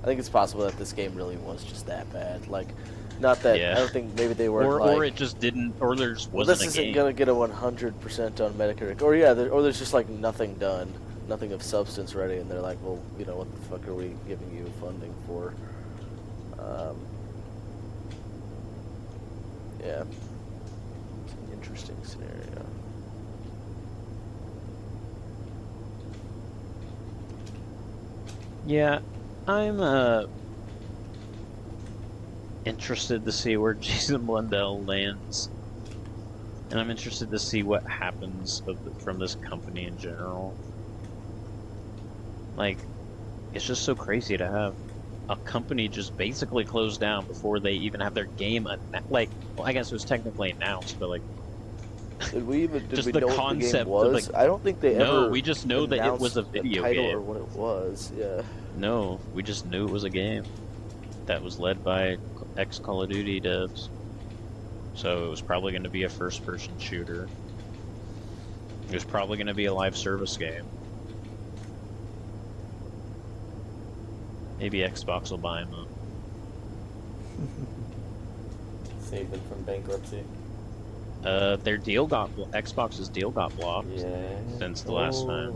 think it's possible that this game really was just that bad. Like, not that I don't think maybe they were or it just didn't, or there just wasn't this a game. isn't gonna get a 100% on Metacritic, or there's just like nothing done, nothing of substance ready, and they're like, well, what the fuck are we giving you funding for? Yeah, it's an interesting scenario. Yeah, I'm interested to see where Jason Blundell lands, and I'm interested to see what happens from this company in general. Like, it's just so crazy to have a company just basically close down before they even have their game well, I guess it was technically announced, but like, Did we know the what the game concept was? of, like, I don't think they ever. no, we just know that it was a video title game. or what it was. Yeah. No, we just knew it was a game that was led by ex-Call of Duty devs. So it was probably going to be a first-person shooter. It was probably going to be a live service game. Maybe Xbox will buy them up. Save them from bankruptcy. Their deal Xbox's deal got blocked Yeah. since the last time.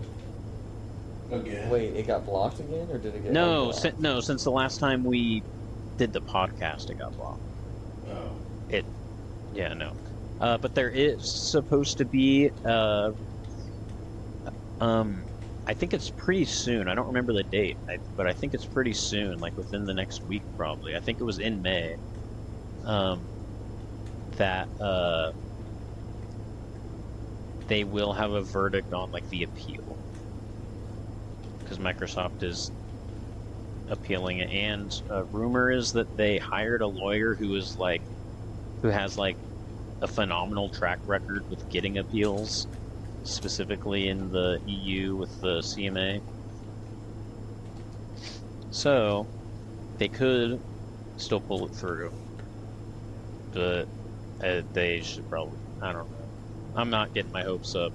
Again. Wait, it got blocked again, or did it get No, unblocked? since the last time we did the podcast, it got blocked. Oh. Yeah, no. But there is supposed to be, I think it's pretty soon. I don't remember the date, but I think it's pretty soon, like within the next week probably. I think it was in May. That they will have a verdict on like the appeal, because Microsoft is appealing it, and rumor is that they hired a lawyer who has like a phenomenal track record with getting appeals, specifically in the EU with the CMA. So they could still pull it through, but they should probably, I don't know. I'm not getting my hopes up.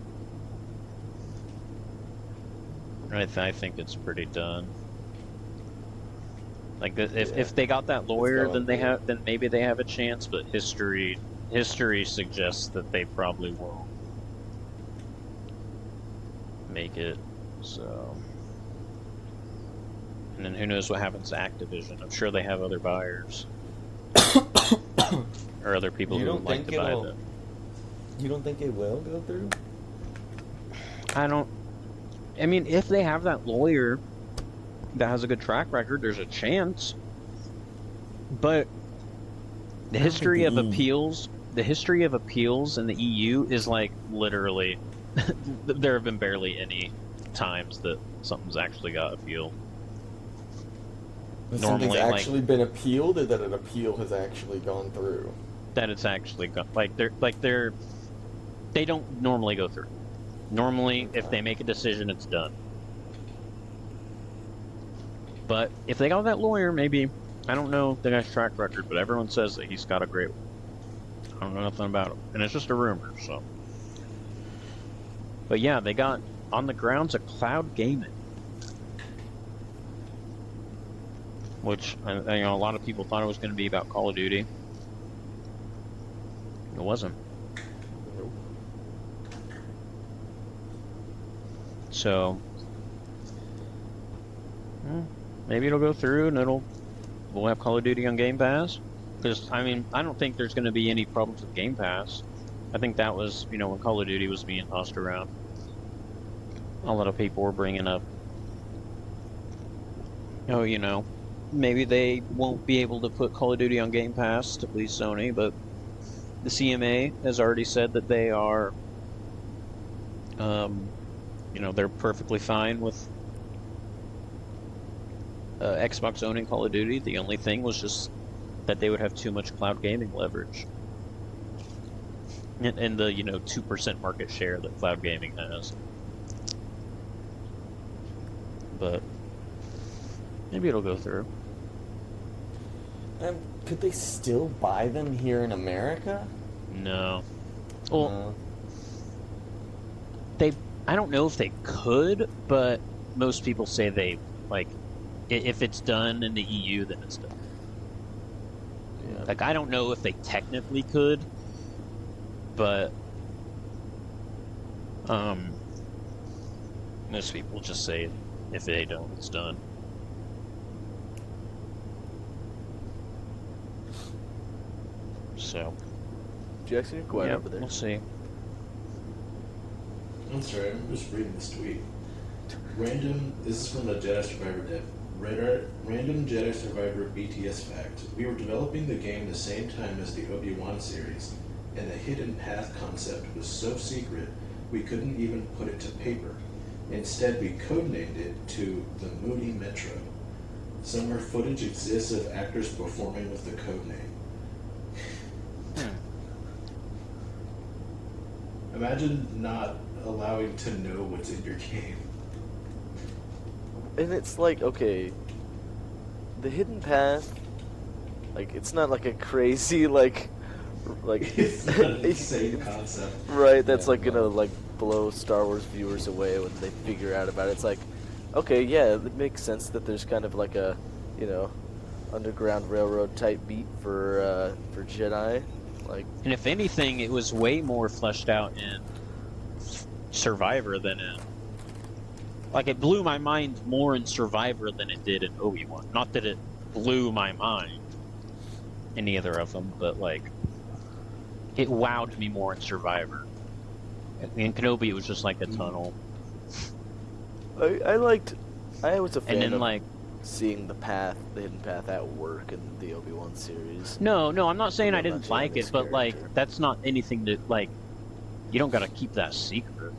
I think it's pretty done. Like, if they got that lawyer, then maybe they have a chance. But history suggests that they probably won't make it. So, and then who knows what happens to Activision? I'm sure they have other buyers. or other people You who don't like think to buy it'll- them. You don't think it will go through? I don't. I mean, if they have that lawyer that has a good track record, there's a chance. But the history of appeals, the history of appeals in the EU is like literally, there have been barely any times that something's actually got appeal. That Normally, something's like- actually been appealed, or that an appeal has actually gone through? That it's actually got they don't normally go through. Normally, if they make a decision, it's done. But if they got that lawyer, maybe. I don't know the guy's track record, but everyone says that he's got a great one. I don't know nothing about him. And it's just a rumor, so. But yeah, they got on the grounds of cloud gaming. Which, you know, a lot of people thought it was going to be about Call of Duty. It wasn't. Nope. So, maybe it'll go through and we'll have Call of Duty on Game Pass. Because, I mean, I don't think there's going to be any problems with Game Pass. I think that was, you know, when Call of Duty was being tossed around. A lot of people were bringing up, oh, you know, maybe they won't be able to put Call of Duty on Game Pass to please Sony, but the CMA has already said that they are, you know, they're perfectly fine with Xbox owning Call of Duty. The only thing was just that they would have too much cloud gaming leverage. And the, you know, 2% market share that cloud gaming has. But maybe it'll go through. Could they still buy them here in America? No. Well, No. I don't know if they could, but most people say they, like, if it's done in the EU, then it's done. Yeah. Like, I don't know if they technically could, but most people just say if they don't, it's done. So, Jackson, you're quiet yeah, over there. we'll see. I'm sorry, I'm just reading this tweet. This is from the Jedi Survivor dev. Random Jedi Survivor BTS fact. We were developing the game the same time as the Obi-Wan series, and the hidden path concept was so secret we couldn't even put it to paper. Instead, we codenamed it to the Moody Metro. Somewhere footage exists of actors performing with the codename. Imagine not allowing to know what's in your game. And it's like, okay, the hidden path, like, it's not like a crazy, like It's not an insane concept. right, that's Yeah, like gonna no. like blow Star Wars viewers away when they figure out about it. It's like, okay, yeah, it makes sense that there's kind of like a, you know, Underground Railroad type beat for Jedi, like. And if anything, it was way more fleshed out in Survivor than in... Like, it blew my mind more in Survivor than it did in Obi-Wan. Not that it blew my mind in either of them, but, like, it wowed me more in Survivor. In Kenobi, it was just like a tunnel. I was a fan And then, of like... seeing the hidden path at work in the Obi-Wan series. No, I'm not saying I About didn't like Janet's it, but, like, character. that's not anything that, like... You don't gotta keep that secret.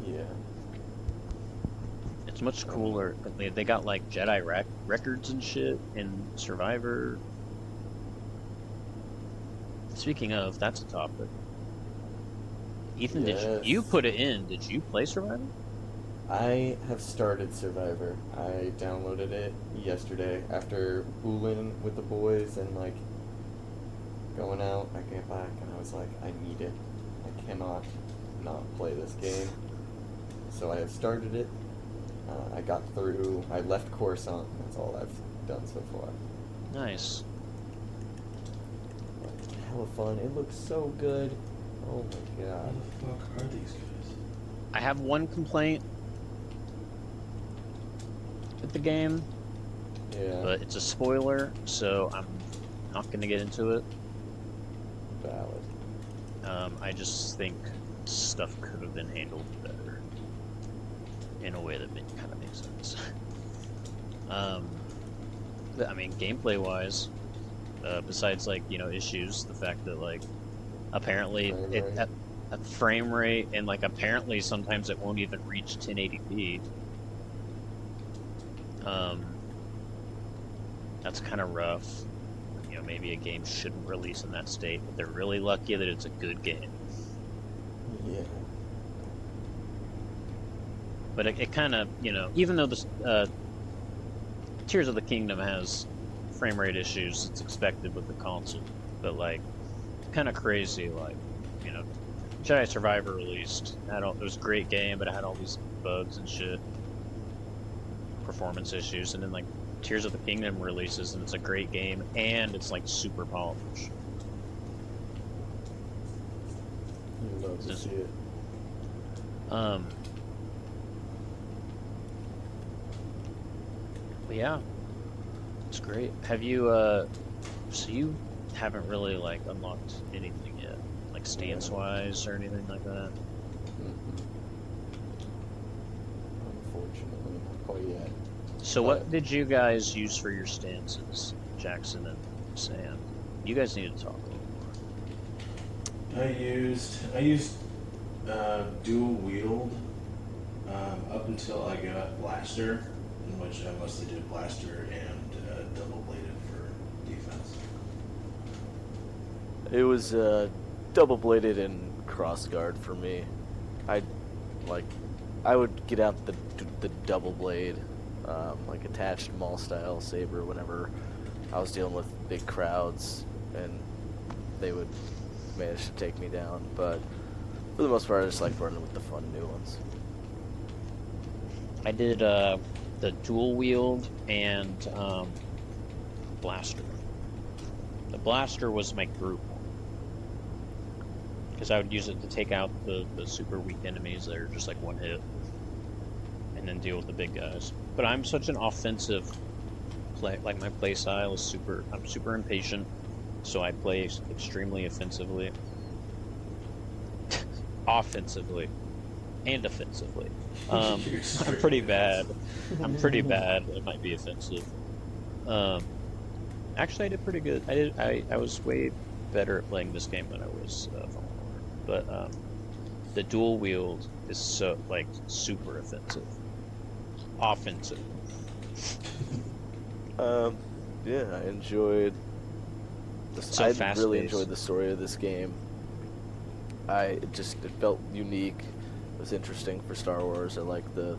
Yeah. It's much cooler. They got like Jedi records and shit in Survivor. Speaking of, that's a topic. Ethan, Yes. you put it in? Did you play Survivor? I have started Survivor. I downloaded it yesterday after fooling with the boys and like going out. I came back and I was like, I need it. I cannot not play this game. So I have started it. I got through. I left Coruscant. That's all I've done so far. Nice. Hella fun. It looks so good. Oh my god. What the fuck are these guys? I have one complaint with the game, Yeah. but it's a spoiler, so I'm not gonna get into it. Valid. I just think stuff could have been handled better in a way that kind of makes sense. I mean, gameplay-wise, besides like issues, the fact that like apparently at frame rate and like apparently sometimes it won't even reach 1080p. That's kind of rough. Maybe a game shouldn't release in that state, but they're really lucky that it's a good game. Yeah. But it kind of, even though this Tears of the Kingdom has frame rate issues, it's expected with the console. But like, kind of crazy, like, Jedi Survivor released. It was a great game, but it had all these bugs and shit, performance issues, and then like Tears of the Kingdom releases, and it's a great game, and it's like super polished. You love to see it. But yeah, it's great. Have you? So you haven't really like unlocked anything yet, like stance-wise or anything like that? Unfortunately, not quite yet. So what did you guys use for your stances, Jackson and Sam? You guys need to talk a little more. I used dual wield up until I got blaster, in which I mostly did blaster and double bladed for defense. It was double bladed and cross guard for me. I would get out the double blade, like attached maul style saber whenever I was dealing with big crowds, and they would manage to take me down. But for the most part, I just like running with the fun new ones. I did the dual wield and blaster. The blaster was my group, because I would use it to take out the super weak enemies that are just like one hit, and then deal with the big guys. But I'm such an offensive play, like my play style is I'm super impatient, so I play extremely offensively. Offensively and offensively. I'm pretty bad. It might be offensive. Actually, I did pretty good. I was way better at playing this game than I was Fallen Order. But the dual wield is so like super offensive. Offensive. Yeah, I enjoyed. So I really enjoyed the story of this game. It felt unique. It was interesting for Star Wars. I like the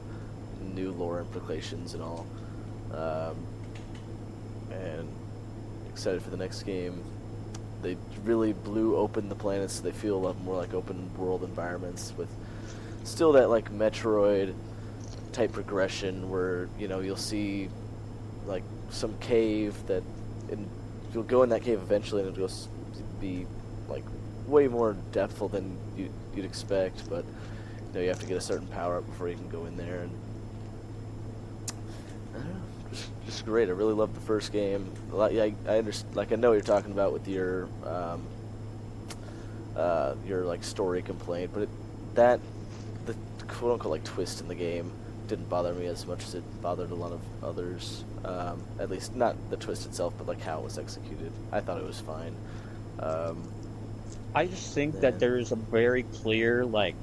new lore implications and all. And excited for the next game. They really blew open the planets so they feel a lot more like open world environments, with still that like Metroid type progression where you'll see like some cave you'll go in that cave eventually, and it'll just be like way more depthful than you'd expect, but you have to get a certain power up before you can go in there, and I don't know, just great. I really loved the first game. I understand, like I know what you're talking about with your like story complaint, but the quote unquote like twist in the game didn't bother me as much as it bothered a lot of others. At least not the twist itself, but like how it was executed. I thought it was fine. I just think that there is a very clear, like,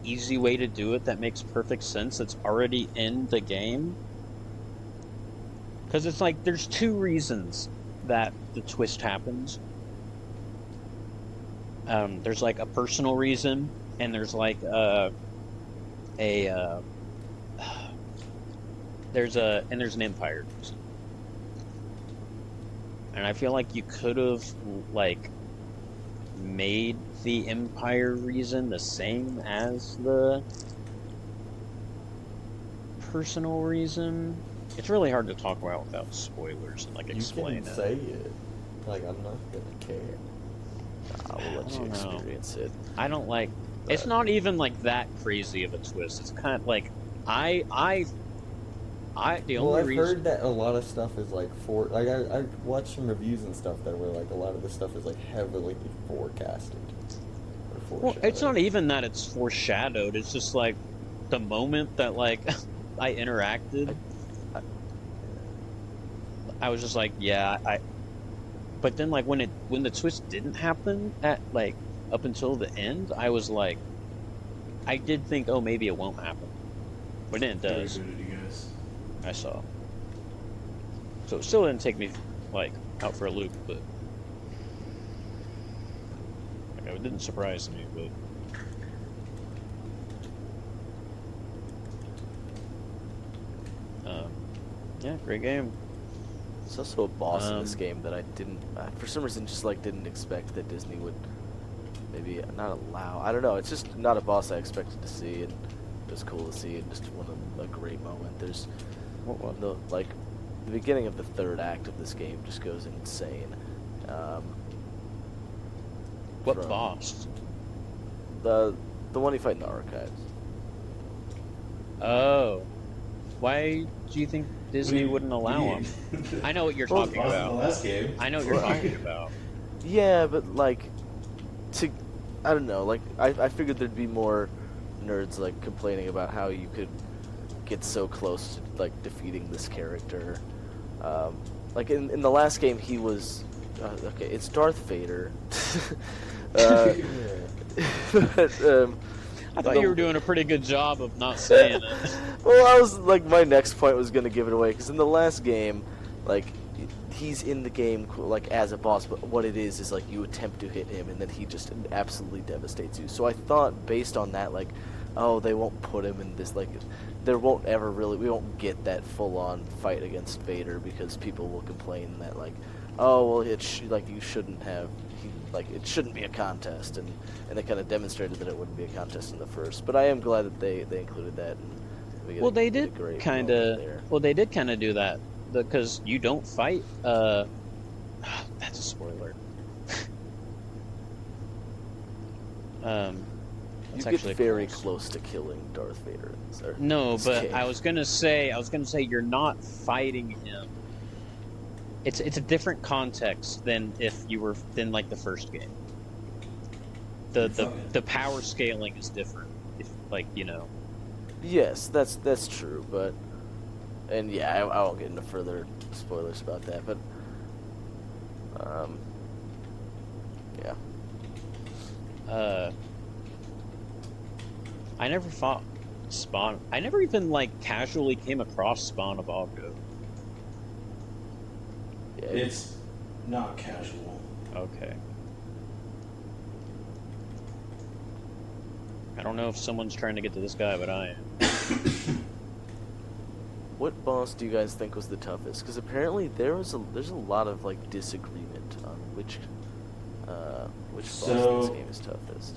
easy way to do it that makes perfect sense. That's already in the game. Because it's like, there's two reasons that the twist happens. There's like a personal reason, and there's like there's an empire reason. And I feel like you could have like made the empire reason the same as the personal reason. It's really hard to talk about without spoilers and like explain it. You can say it. Like, I'm not gonna care. I will let you experience it. I don't like. It's not even like that crazy of a twist. It's kind of like I The Well, only I've reason heard that a lot of stuff is like I watched some reviews and stuff that were like a lot of the stuff is like heavily forecasted. Or well, it's not foreshadowed. even that it's foreshadowed. It's just like the moment that like I interacted, I, I was just like, yeah, I. But then like when the twist didn't happen at like up until the end, I was like, I did think, oh, maybe it won't happen, but then it Very does. good at you guys. I saw. So it still didn't take me like out for a loop, but like, it didn't surprise me. But yeah, great game. There's also a boss in this Um, game that I didn't, for some reason, just like didn't expect that Disney would maybe not allow. I don't know. It's just not a boss I expected to see, and it was cool to see, and just a great moment. There's the like the beginning of the third act of this game just goes insane. What from boss? The one you fight in the archives. Oh, why do you think Disney We- wouldn't allow we- them? I know what you're Well, talking Boss in the about. last game. I know what you're talking about. Yeah, but like, I don't know. Like, I figured there'd be more nerds like complaining about how you could get so close to like defeating this character. Like in the last game, he was okay. It's Darth Vader. uh, but, I thought you were doing a pretty good job of not saying it. Well, I was like, my next point was gonna give it away because in the last game, like, he's in the game like as a boss, but what it is like you attempt to hit him and then he just absolutely devastates you. So I thought based on that, like, oh, they won't put him in this, like, we won't get that full-on fight against Vader because people will complain that like, oh well, like you shouldn't have. Like, it shouldn't be a contest, and they kind of demonstrated that it wouldn't be a contest in the first. But I am glad that they included that. And Well, they get a did great kind moment of. there. Well, they did kind of do that because you don't fight. That's a spoiler. That's You actually get very close. close to killing Darth Vader. No, this but game. I was gonna say you're not fighting him. It's a different context than if you were in like the first game. The power scaling is different. If like Yes, that's true, but and yeah, I won't get into further spoilers about that, but yeah. I never fought Spawn. I never even like casually came across Spawn of Ogdo. Yeah, It's not casual. Okay. I don't know if someone's trying to get to this guy, but I am. What boss do you guys think was the toughest? Because apparently there's a lot of like disagreement on which boss in this game is toughest.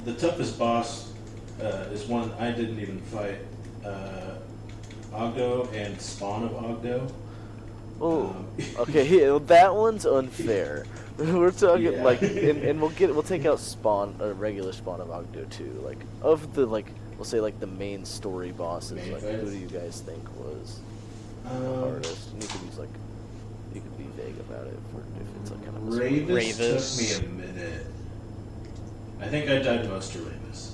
The toughest boss is one I didn't even fight. Ogdo and Spawn of Ogdo. Well, okay, yeah, well, that one's unfair. We're talking Yeah. like, and we'll take out Spawn, a regular Spawn of Ogdo too. Like, of the like, we'll say like the main story bosses. Main Like, fights? who do you guys think was the hardest? And you could use like, you could be vague about it if it's like kind of. A spoiler. Ravis Ravis. took me a minute. I think I died most to Ravis.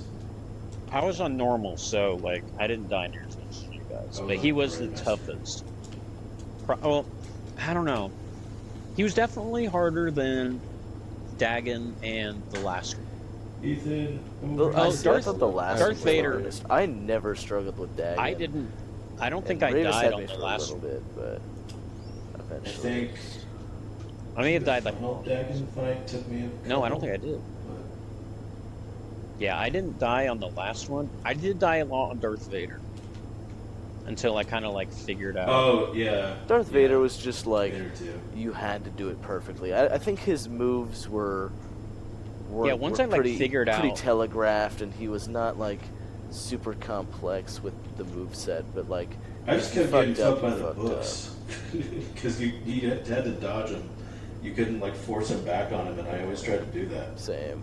I was on normal, so like I didn't die near as much as you guys, Oh, but he was the Ravis. toughest. Well, I don't know. He was definitely harder than Dagon and the last one. Ethan. I Darth- thought the last Darth one was Vader. hardest. I never struggled with Dagon. I don't think and I Ravis died had on me the for last a one. little bit, but I eventually. think. I may have died like Final Dagon fight took me a no, I don't couple, think I did. but Yeah, I didn't die on the last one. I did die a lot on Darth Vader until I kind of like figured out. Oh yeah. Darth yeah. Vader was just like, Vader too. you had to do it perfectly. I think his moves were Yeah, once were I, like, figured pretty out- telegraphed, and he was not like super complex with the move set, but like I just if you kept getting fucked up, fucked by you the fucked books because you had to dodge him. You couldn't like force him back on him, and I always tried to do that. Same,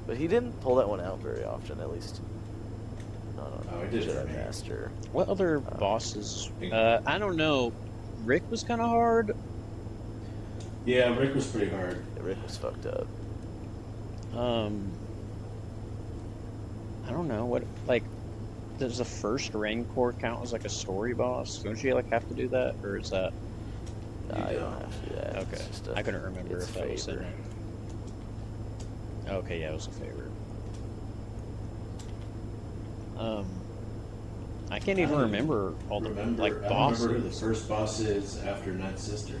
but he didn't pull that one out very often, at least not Oh, I did for Jedi me. Master. What other bosses? I don't know. Rick was kind of hard. Yeah, Rick was pretty hard. Yeah, Rick was fucked up. I don't know what like. Does the first Rancor count as like a story boss? Don't you like have to do that, or is that? Nah, you don't have to do that. Okay, It's just I couldn't remember it's if that was in favor. it. Okay, yeah, it was a favor. I can't even remember all the Remember, like I bosses. don't remember who the first boss is after Ninth Sister.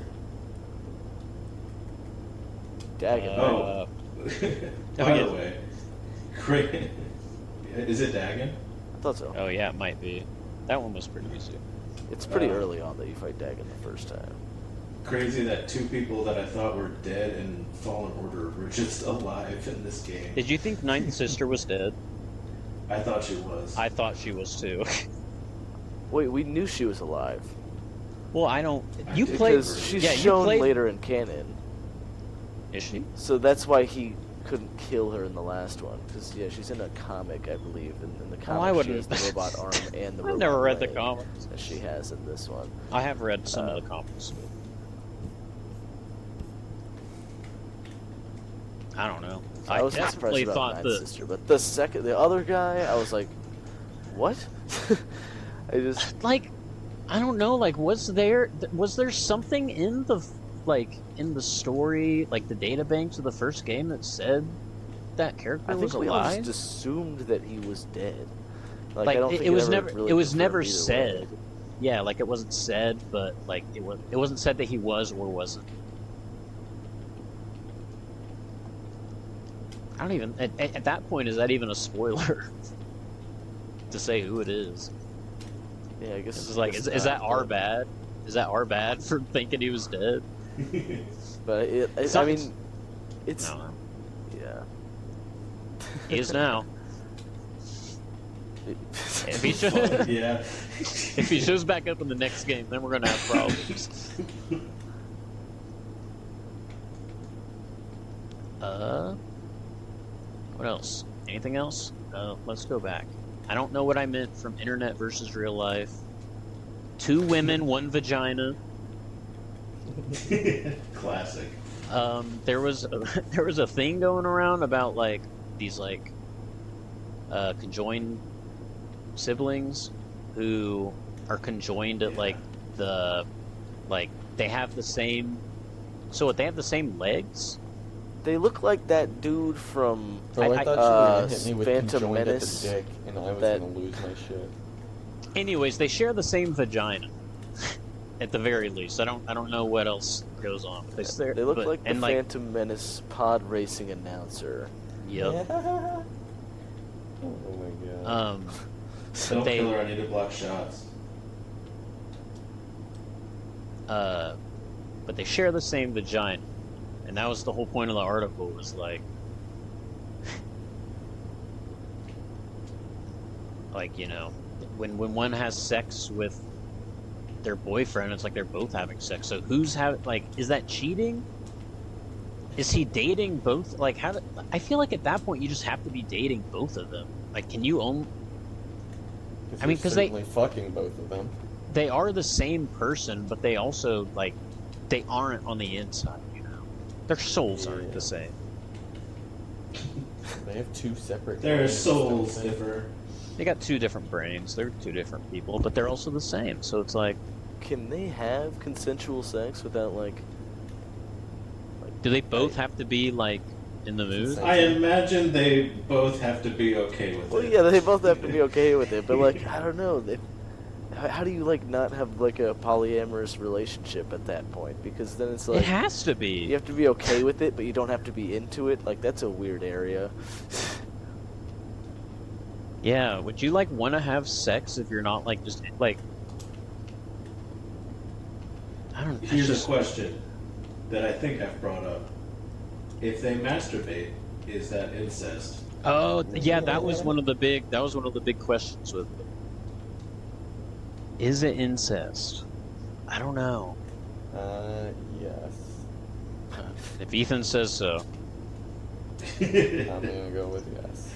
Dagon. Oh. By yeah. the way, great. Is it Dagon? I thought so. Oh yeah, it might be. That one was pretty easy. It's pretty early on that you fight Dagon the first time. Crazy that two people that I thought were dead in Fallen Order were just alive in this game. Did you think Ninth Sister was dead? I thought she was. I thought she was too. Wait, we knew she was alive. Well, I don't. I You did played. Because she's yeah, you shown played. later in canon. Is she? So that's why he couldn't kill her in the last one. Because, yeah, she's in a comic, I believe. In the Oh, I comic, she wouldn't- has the robot arm and the robot I've never read the leg comics. that she has in this one. I have read some of the comics. I don't know. I was not surprised definitely about thought Ninth that. Sister, but the other guy, I was like, what? I just... Like, I don't know. Like, was there something in the in the story, like the databanks of the first game that said that character I was think we all alive? just assumed that he was dead. Like, I don't think it was ever never really it was confirmed never either way. said. Yeah, like it wasn't said, but like it wasn't said that he was or wasn't. I don't even at that point, is that even a spoiler to say who it is? Yeah, I guess It's like is that not, our but- bad? Is that our bad for thinking he was dead? But It's I not- mean, it's No, yeah. he is now. If he shows, Yeah. if he shows back up in the next game, then we're gonna have problems. What else? Anything else? Let's go back. I don't know what I meant from internet versus real life. 2 women, 1 vagina. Classic. There was a thing going around about like these like conjoined siblings who are conjoined at like they have the same. So what? They have the same legs. They look like that dude from Bro, I I- thought you were gonna hit me with Phantom conjoined at the Menace, dick, and I was that- gonna lose my shit. Anyways, they share the same vagina. At the very least, I don't know what else goes on. They look like the Phantom Menace pod racing announcer. Yep. Oh my god. Don't they- kill her, I need to block shots. But they share the same vagina, and that was the whole point of the article. Was like, you know, when one has sex with their boyfriend, it's like they're both having sex. So who's having is that cheating? Is he dating both? Like I feel like at that point you just have to be dating both of them. Like, can you own? I mean, 'cause they- certainly fucking both of them. They are the same person, but they also they aren't on the inside. You know, their souls aren't the same. They have 2 separate. Their brains, souls don't they? differ. They got 2 different brains. They're 2 different people, but they're also the same. So it's like, Can they have consensual sex without do they both have to be in the mood? I imagine they both have to be okay with Well, it. yeah, they both have to be okay with it, but I don't know. How do you not have a polyamorous relationship at that point? Because then it's It has to be. you have to be okay with it, but you don't have to be into it. That's a weird area. Yeah. Would you want to have sex if you're not just I don't. it's Here's just- a question that I think I've brought up. If they masturbate, is that incest? Oh yeah, that was one of the big questions with it. Is it incest? I don't know. Yes. If Ethan says so. I'm gonna go with yes.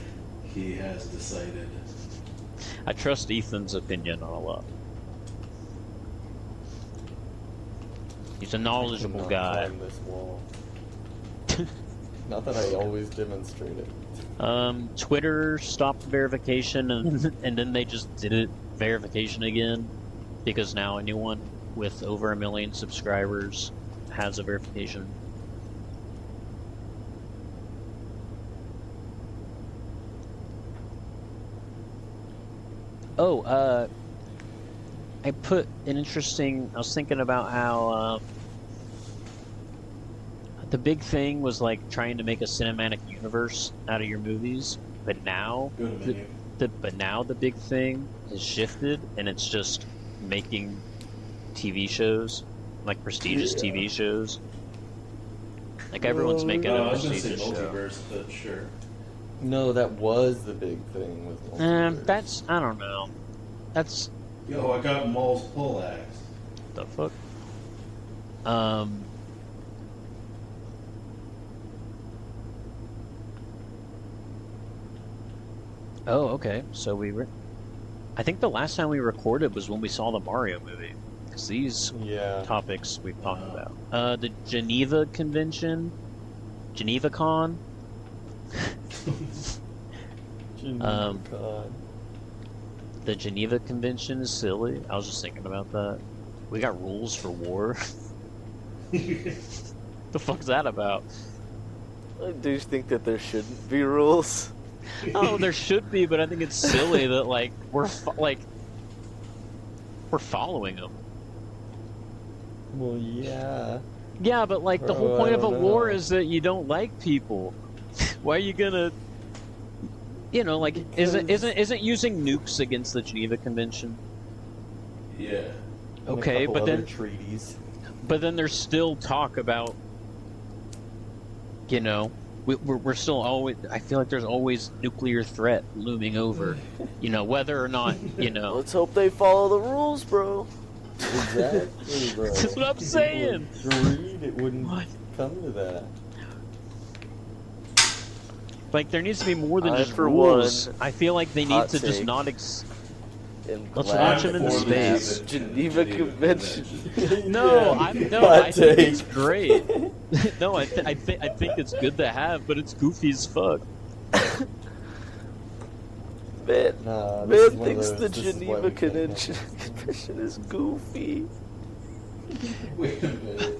He has decided. I trust Ethan's opinion on a lot. He's a knowledgeable Cannot guy. climb this wall. Not that I always demonstrate it. Twitter stopped verification and then they just did it verification again because now anyone with over 1 million subscribers has a verification. Oh, I put an interesting. I was thinking about how the big thing was like trying to make a cinematic universe out of your movies, but now Go to menu. the big thing has shifted, and it's just making TV shows, like prestigious Yeah. TV shows. Like everyone's making Oh, a I was gonna say prestigious show. multiverse, but sure. No, that was the big thing with multiverse. That's I don't know. That's Yo, I got Maul's pull axe. the fuck. Oh, okay. So we were. I think the last time we recorded was when we saw the Mario movie. Because these Yeah. topics we've talked about. The Geneva Convention, Geneva Con. God. The Geneva Convention is silly. I was just thinking about that. We got rules for war. The fuck's that about? Do you think that there shouldn't be rules? Oh, there should be, but I think it's silly that like we're following them. Well, yeah. Yeah, but like the whole Oh, point I of a don't war know. is that you don't like people. Why are you gonna? You know, like isn't using nukes against the Geneva Convention? Yeah. And Okay, a couple but other then treaties. but then there's still talk about. You know, we're still always. I feel like there's always nuclear threat looming over. You know, whether or not you know. Let's hope they follow the rules, bro. Exactly, bro. That's what I'm People saying. agreed it wouldn't What? come to that. Like there needs to be more than I, just for rules. one, I feel like they need hot to just take. not. And Let's glad watch him in that the we have space. Geneva Convention. No, Yeah. I Hot think it's take. great. No, I think it's good to have, but it's goofy as fuck. Man, Nah, this is man one of thinks those- the this is why Geneva we can't Convention is goofy. Wait a minute.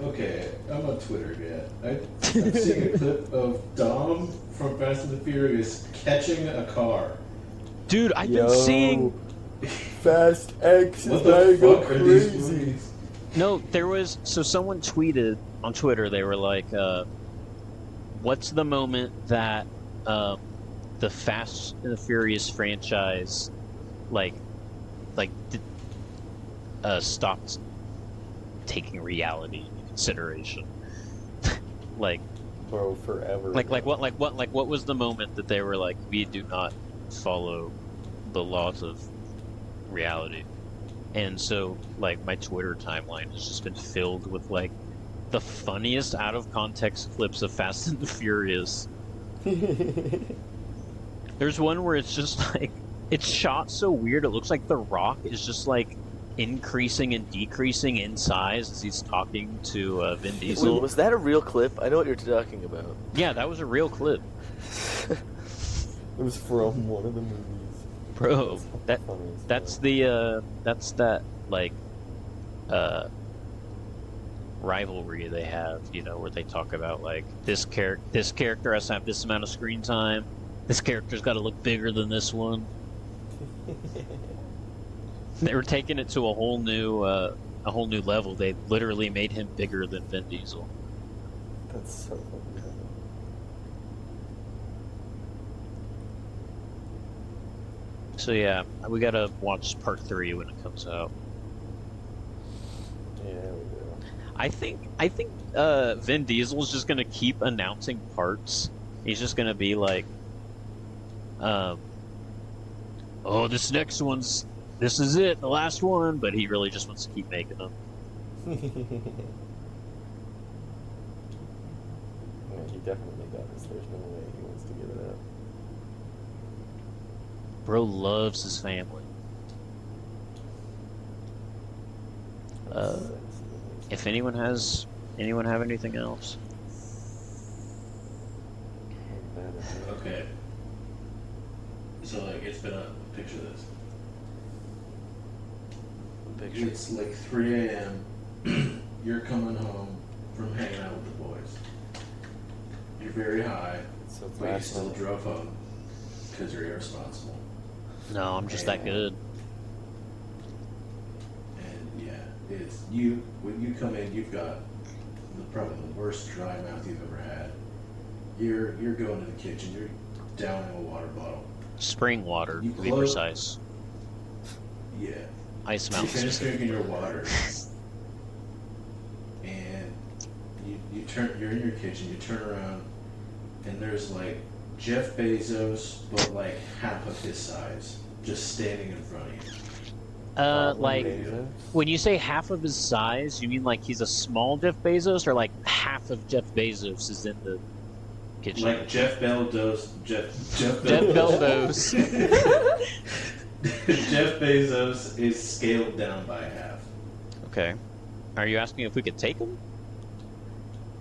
Okay, I'm on Twitter yet. I'm seeing a clip of Dom from Fast and the Furious catching a car. Dude, I've Yo, been seeing. Fast X What is the gonna go fuck are these crazy. movies? No, there was. So someone tweeted on Twitter. They were like, "What's the moment that the Fast and the Furious franchise, stopped taking reality into consideration?" like, Bro, forever. what was the moment that they were like, "We do not follow the laws of reality"? And so, like, my Twitter timeline has just been filled with, like, the funniest out-of-context clips of Fast and the Furious. There's one where it's just, like, it's shot so weird, it looks like The Rock is just, like, increasing and decreasing in size as he's talking to Vin Diesel. Wait, was that a real clip? I know what you're talking about. Yeah, that was a real clip. It was from one of the movies. Bro, That's funny as that's fuck. that's that, like, rivalry they have, you know, where they talk about, like, this character has to have this amount of screen time, this character's got to look bigger than this one. They were taking it to a whole new level. They literally made him bigger than Vin Diesel. That's so funny. So yeah, we gotta watch part 3 when it comes out. Yeah, we do. I think Vin Diesel's just gonna keep announcing parts. He's just gonna be like, oh, this next one's, this is it, the last one, but he really just wants to keep making them. Yeah, he definitely does. There's no way he wants to give it up. Bro loves his family. If anyone have anything else? Okay. So like, it's been a picture of this. Picture. It's like 3 a.m. You're coming home from hanging out with the boys. You're very high, So it's but you last still night. drove home because you're irresponsible. No, I'm just that good. And yeah, it's you. When you come in, you've got probably the worst dry mouth you've ever had. You're going to the kitchen. You're downing a water bottle. Spring water, You to be close- precise. Yeah. Ice You Mountain. finish drinking your water, and you're in your kitchen. You turn around, and there's like Jeff Bezos, but like half of his size, just standing in front of you. Like, Bezos? when you say half of his size, you mean like he's a small Jeff Bezos, or like half of Jeff Bezos is in the kitchen? Like Jeff Bezos. Jeff Bezos. Jeff Bezos is scaled down by half. Okay. Are you asking if we could take him?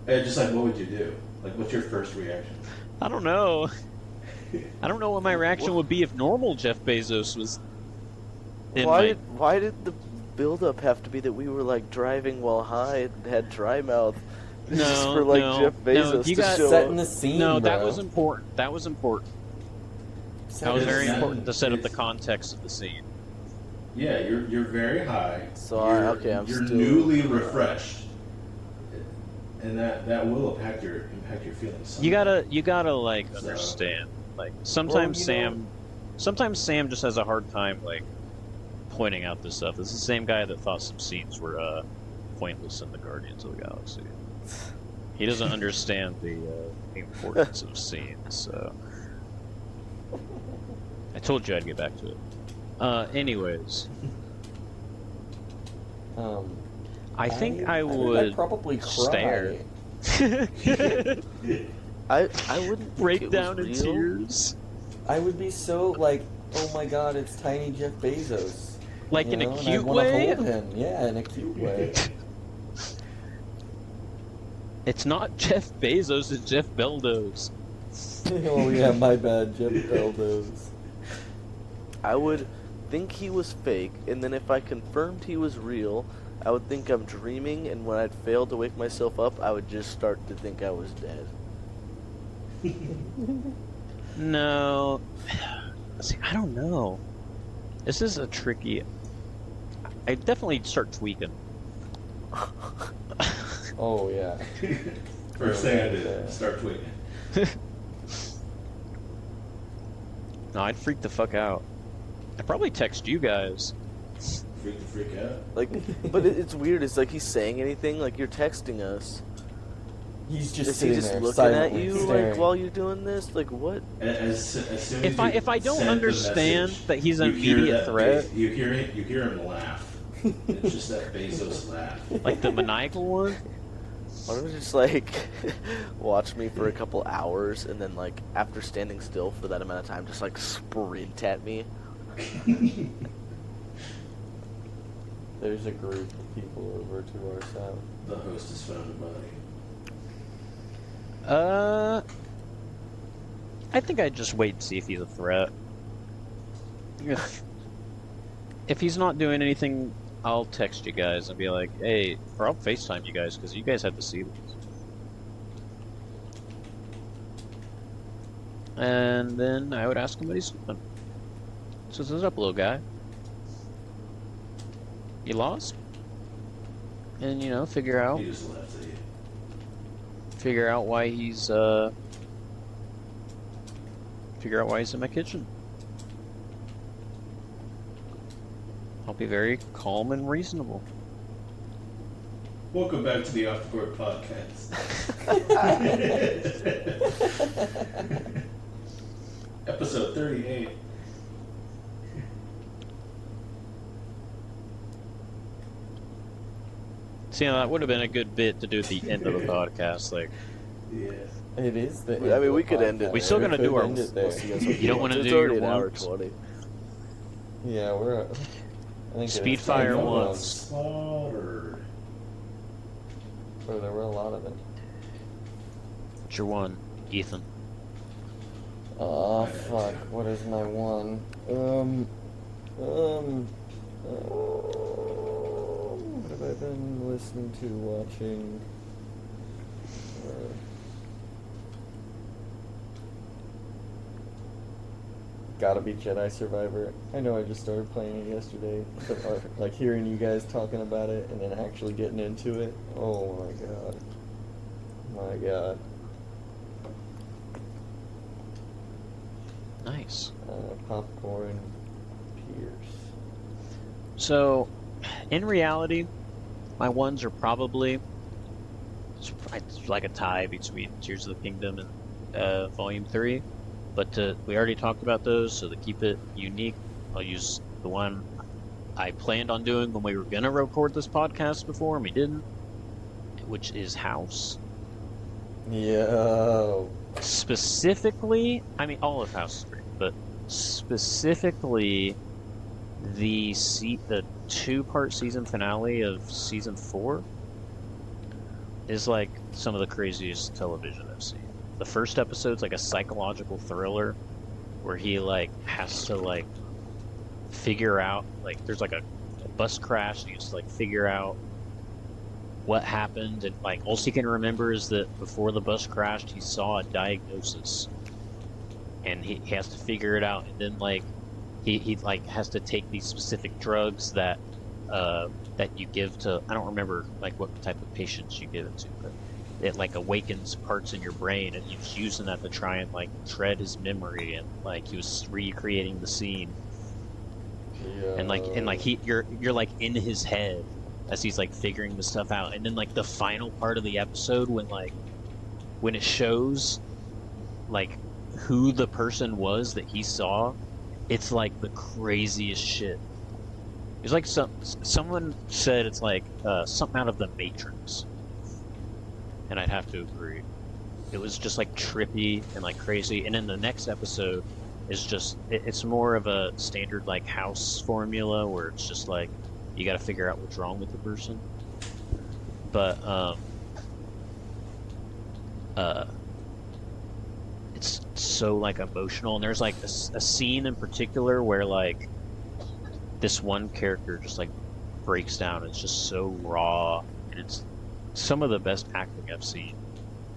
And just like, what would you do? Like, what's your first reaction? I don't know. I don't know what my reaction would be if normal Jeff Bezos was in my... Why did the build-up have to be that we were like driving while high and had dry mouth? Just for like Jeff Bezos you to got- show Setting up. the scene, No, that bro. was important. That was important. That was It's very not- important to set up the it's- context of the scene. Yeah, you're very high. So you're, I'm you're still newly refreshed, and that will impact your feelings. You gotta like So- understand. Like sometimes Well, you know- sometimes Sam just has a hard time like pointing out this stuff. This is the same guy that thought some scenes were pointless in the Guardians of the Galaxy. He doesn't understand the importance of scenes. So I told you I'd get back to it. Anyways, I think I think would I'd probably cry. stare. I wouldn't think Break it was down in real. tears. I would be so like, oh my god, it's tiny Jeff Bezos. Like You in know, a and cute I wanna way? Hold him. Yeah, in a cute way. It's not Jeff Bezos, it's Jeff Bezos. Oh yeah, my bad, Jeff Bezos. I would think he was fake, and then if I confirmed he was real, I would think I'm dreaming, and when I'd failed to wake myself up, I would just start to think I was dead. No. See, I don't know. This is a tricky... I definitely start tweaking. Oh yeah. First thing I did, start tweeting. No, I'd freak the fuck out. I'd probably text you guys. Freak out. Like, but it's weird. It's like he's saying anything. Like you're texting us. He's just Is he sitting just there looking at silently you staring. like while you're doing this? Like what? As soon as If I don't send the understand message, that he's an you hear immediate that threat, you hear him laugh. It's just that Bezos laugh. like the maniacal one, Why don't you just like watch me for a couple hours, and then like after standing still for that amount of time, just like sprint at me? There's a group of people over to our south. The host has found a body. I think I'd just wait and see if he's a threat. If he's not doing anything, I'll text you guys and be like, hey, or I'll FaceTime you guys, because you guys have to see this. And then I would ask him what he's doing. So what's up, little guy? You lost? And, you know, figure out He just laughed at you. why he's in my kitchen. I'll be very calm and reasonable. Welcome back to the Off the Court Podcast. Episode 38. See, now that would have been a good bit to do at the end of the podcast. Like, Yeah. It is the. I mean, we could end it We still gotta do our- End it there. Unless you guys want You don't wanna It's do already your an hour ones? 20. Yeah, we're. I think Speedfire it's won. Slaughtered. Oh, there were a lot of it. What's your one, Ethan? Oh fuck! What is my one? What have I been listening to, watching? Gotta be Jedi Survivor. I know I just started playing it yesterday, but like hearing you guys talking about it and then actually getting into it. Oh my god. My god. Nice. Popcorn Pierce. So, in reality, my ones are probably it's like a tie between Tears of the Kingdom and Volume 3. But we already talked about those, so to keep it unique, I'll use the one I planned on doing when we were going to record this podcast before, and we didn't, which is House. Yo. Specifically, I mean, all of House is great, but specifically the two-part season finale of Season 4 is like some of the craziest television I've seen. The first episode's like a psychological thriller where he like has to like figure out, like there's like a bus crash and he has to like figure out what happened, and like all he can remember is that before the bus crashed he saw a diagnosis and he has to figure it out, and then like he like has to take these specific drugs that you give to, I don't remember like what type of patients you give it to, but it like awakens parts in your brain, and he was using that to try and like shred his memory, and like he was recreating the scene. Yo. And like you're like in his head as he's like figuring the stuff out, and then like the final part of the episode when it shows like who the person was that he saw, it's like the craziest shit. It's like someone said it's like something out of the Matrix. And I'd have to agree. It was just like trippy and like crazy. And then the next episode is just, it's more of a standard like House formula where it's just like, you gotta figure out what's wrong with the person. But, it's so like emotional. And there's like a scene in particular where like this one character just like breaks down. It's just so raw, and it's some of the best acting I've seen.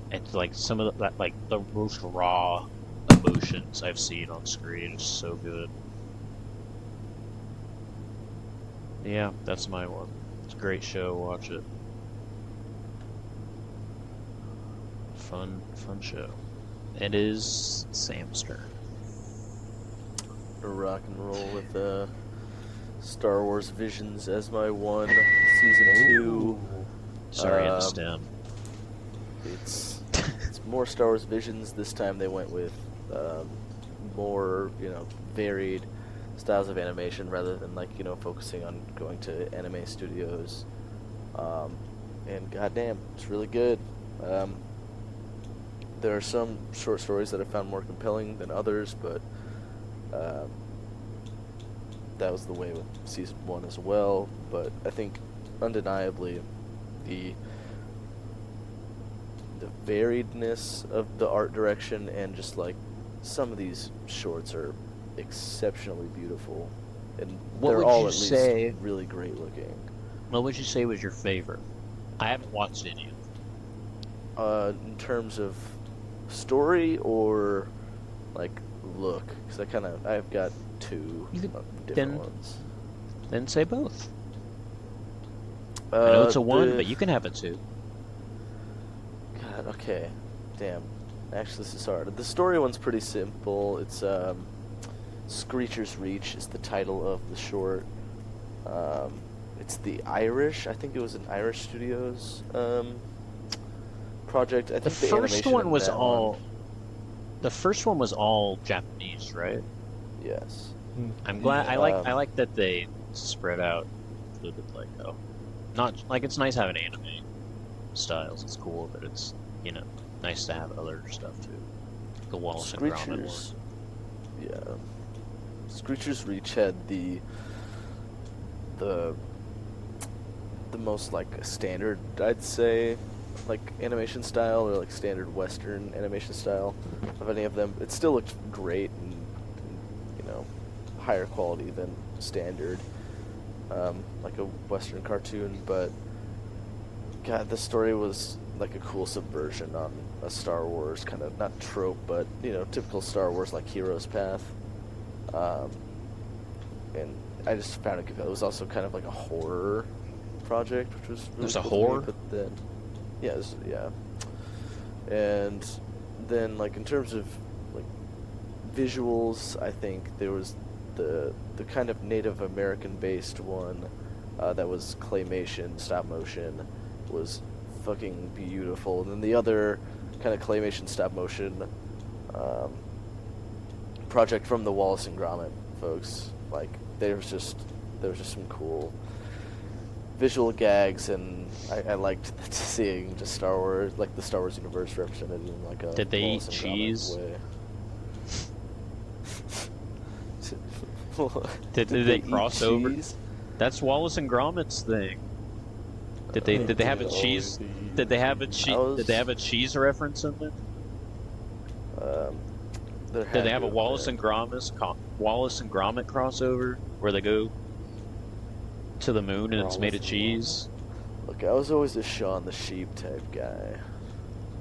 It's like some of that, like the most raw emotions I've seen on screen. It's so good. Yeah, that's my one. It's a great show. Watch it. Fun show. It is Sam's turn. Rock and roll with Star Wars Visions as my one. Season 2. Sorry, in the stem. It's more Star Wars Visions. This time they went with more, varied styles of animation rather than focusing on going to anime studios. And goddamn, it's really good. There are some short stories that I found more compelling than others, but that was the way with season 1 as well. But I think undeniably the variedness of the art direction and just like some of these shorts are exceptionally beautiful, and they're all at least really great looking. What would you say was your favorite? I haven't watched any of them. In terms of story or like look, because I've got two different ones. Then say both. I know it's a one, but you can have it too. God, okay. Damn. Actually, this is hard. The story one's pretty simple. It's Screecher's Reach is the title of the short. It's the Irish. I think it was an Irish Studios project. I think the first one was all. The first one was all Japanese, right? Yes. I'm glad. I like that they spread out. Like not like it's nice having anime styles. It's cool, but it's nice to have other stuff too. The Wallace and Gromit one. Yeah. Screecher's Reach had the most like standard, I'd say, like animation style, or like standard Western animation style of any of them. It still looked great and you know, higher quality than standard, like a Western cartoon. But God, the story was like a cool subversion on a Star Wars kind of, not trope, but you know, typical Star Wars like hero's path. And I just found it good. It was also kind of like a horror project, which was really There's a cool to me, horror? but then yeah, and then like in terms of like visuals, I think there was the kind of Native American based one that was claymation, stop motion, was fucking beautiful, and then the other kind of claymation stop motion project from the Wallace and Gromit folks, like there was just some cool visual gags, and I liked seeing just Star Wars, like the Star Wars universe represented in like a Did they Wallace eat and Gromit cheese? way. Did they eat cross over? cheese? That's Wallace and Gromit's thing. Did they have a cheese? Did they have a cheese? Did they have a cheese reference in there? Did they have a Wallace and Gromit crossover where they go to the moon and it's made of cheese? Look, I was always a Shaun the Sheep type guy.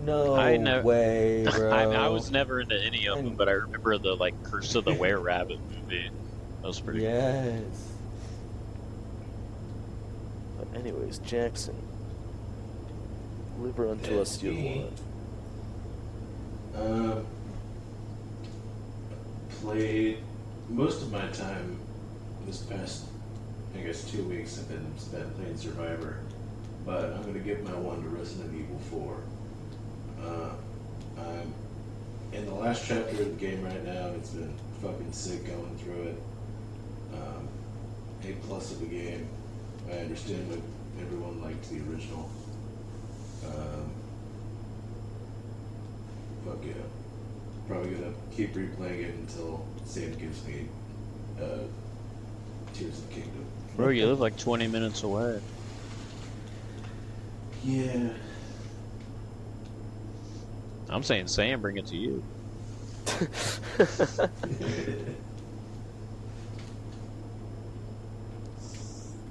No I way, bro. I was never into any of them, but I remember the like Curse of the Were Rabbit movie. That was pretty. Yes. But anyways, Jackson, deliver unto us your word. Played most of my time this past, I guess, 2 weeks have been spent playing Survivor, but I'm gonna give my one to Resident Evil 4. I'm in the last chapter of the game right now, and it's been fucking sick going through it. A+ of the game. I understand that everyone liked the original. Fuck yeah. Probably gonna keep replaying it until Sam gives me Tears of the Kingdom. Bro, you live like 20 minutes away. Yeah. I'm saying Sam, bring it to you.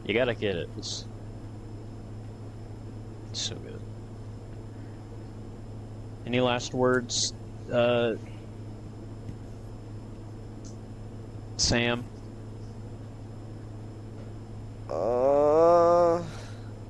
You gotta get it. It's so good. Any last words, Sam?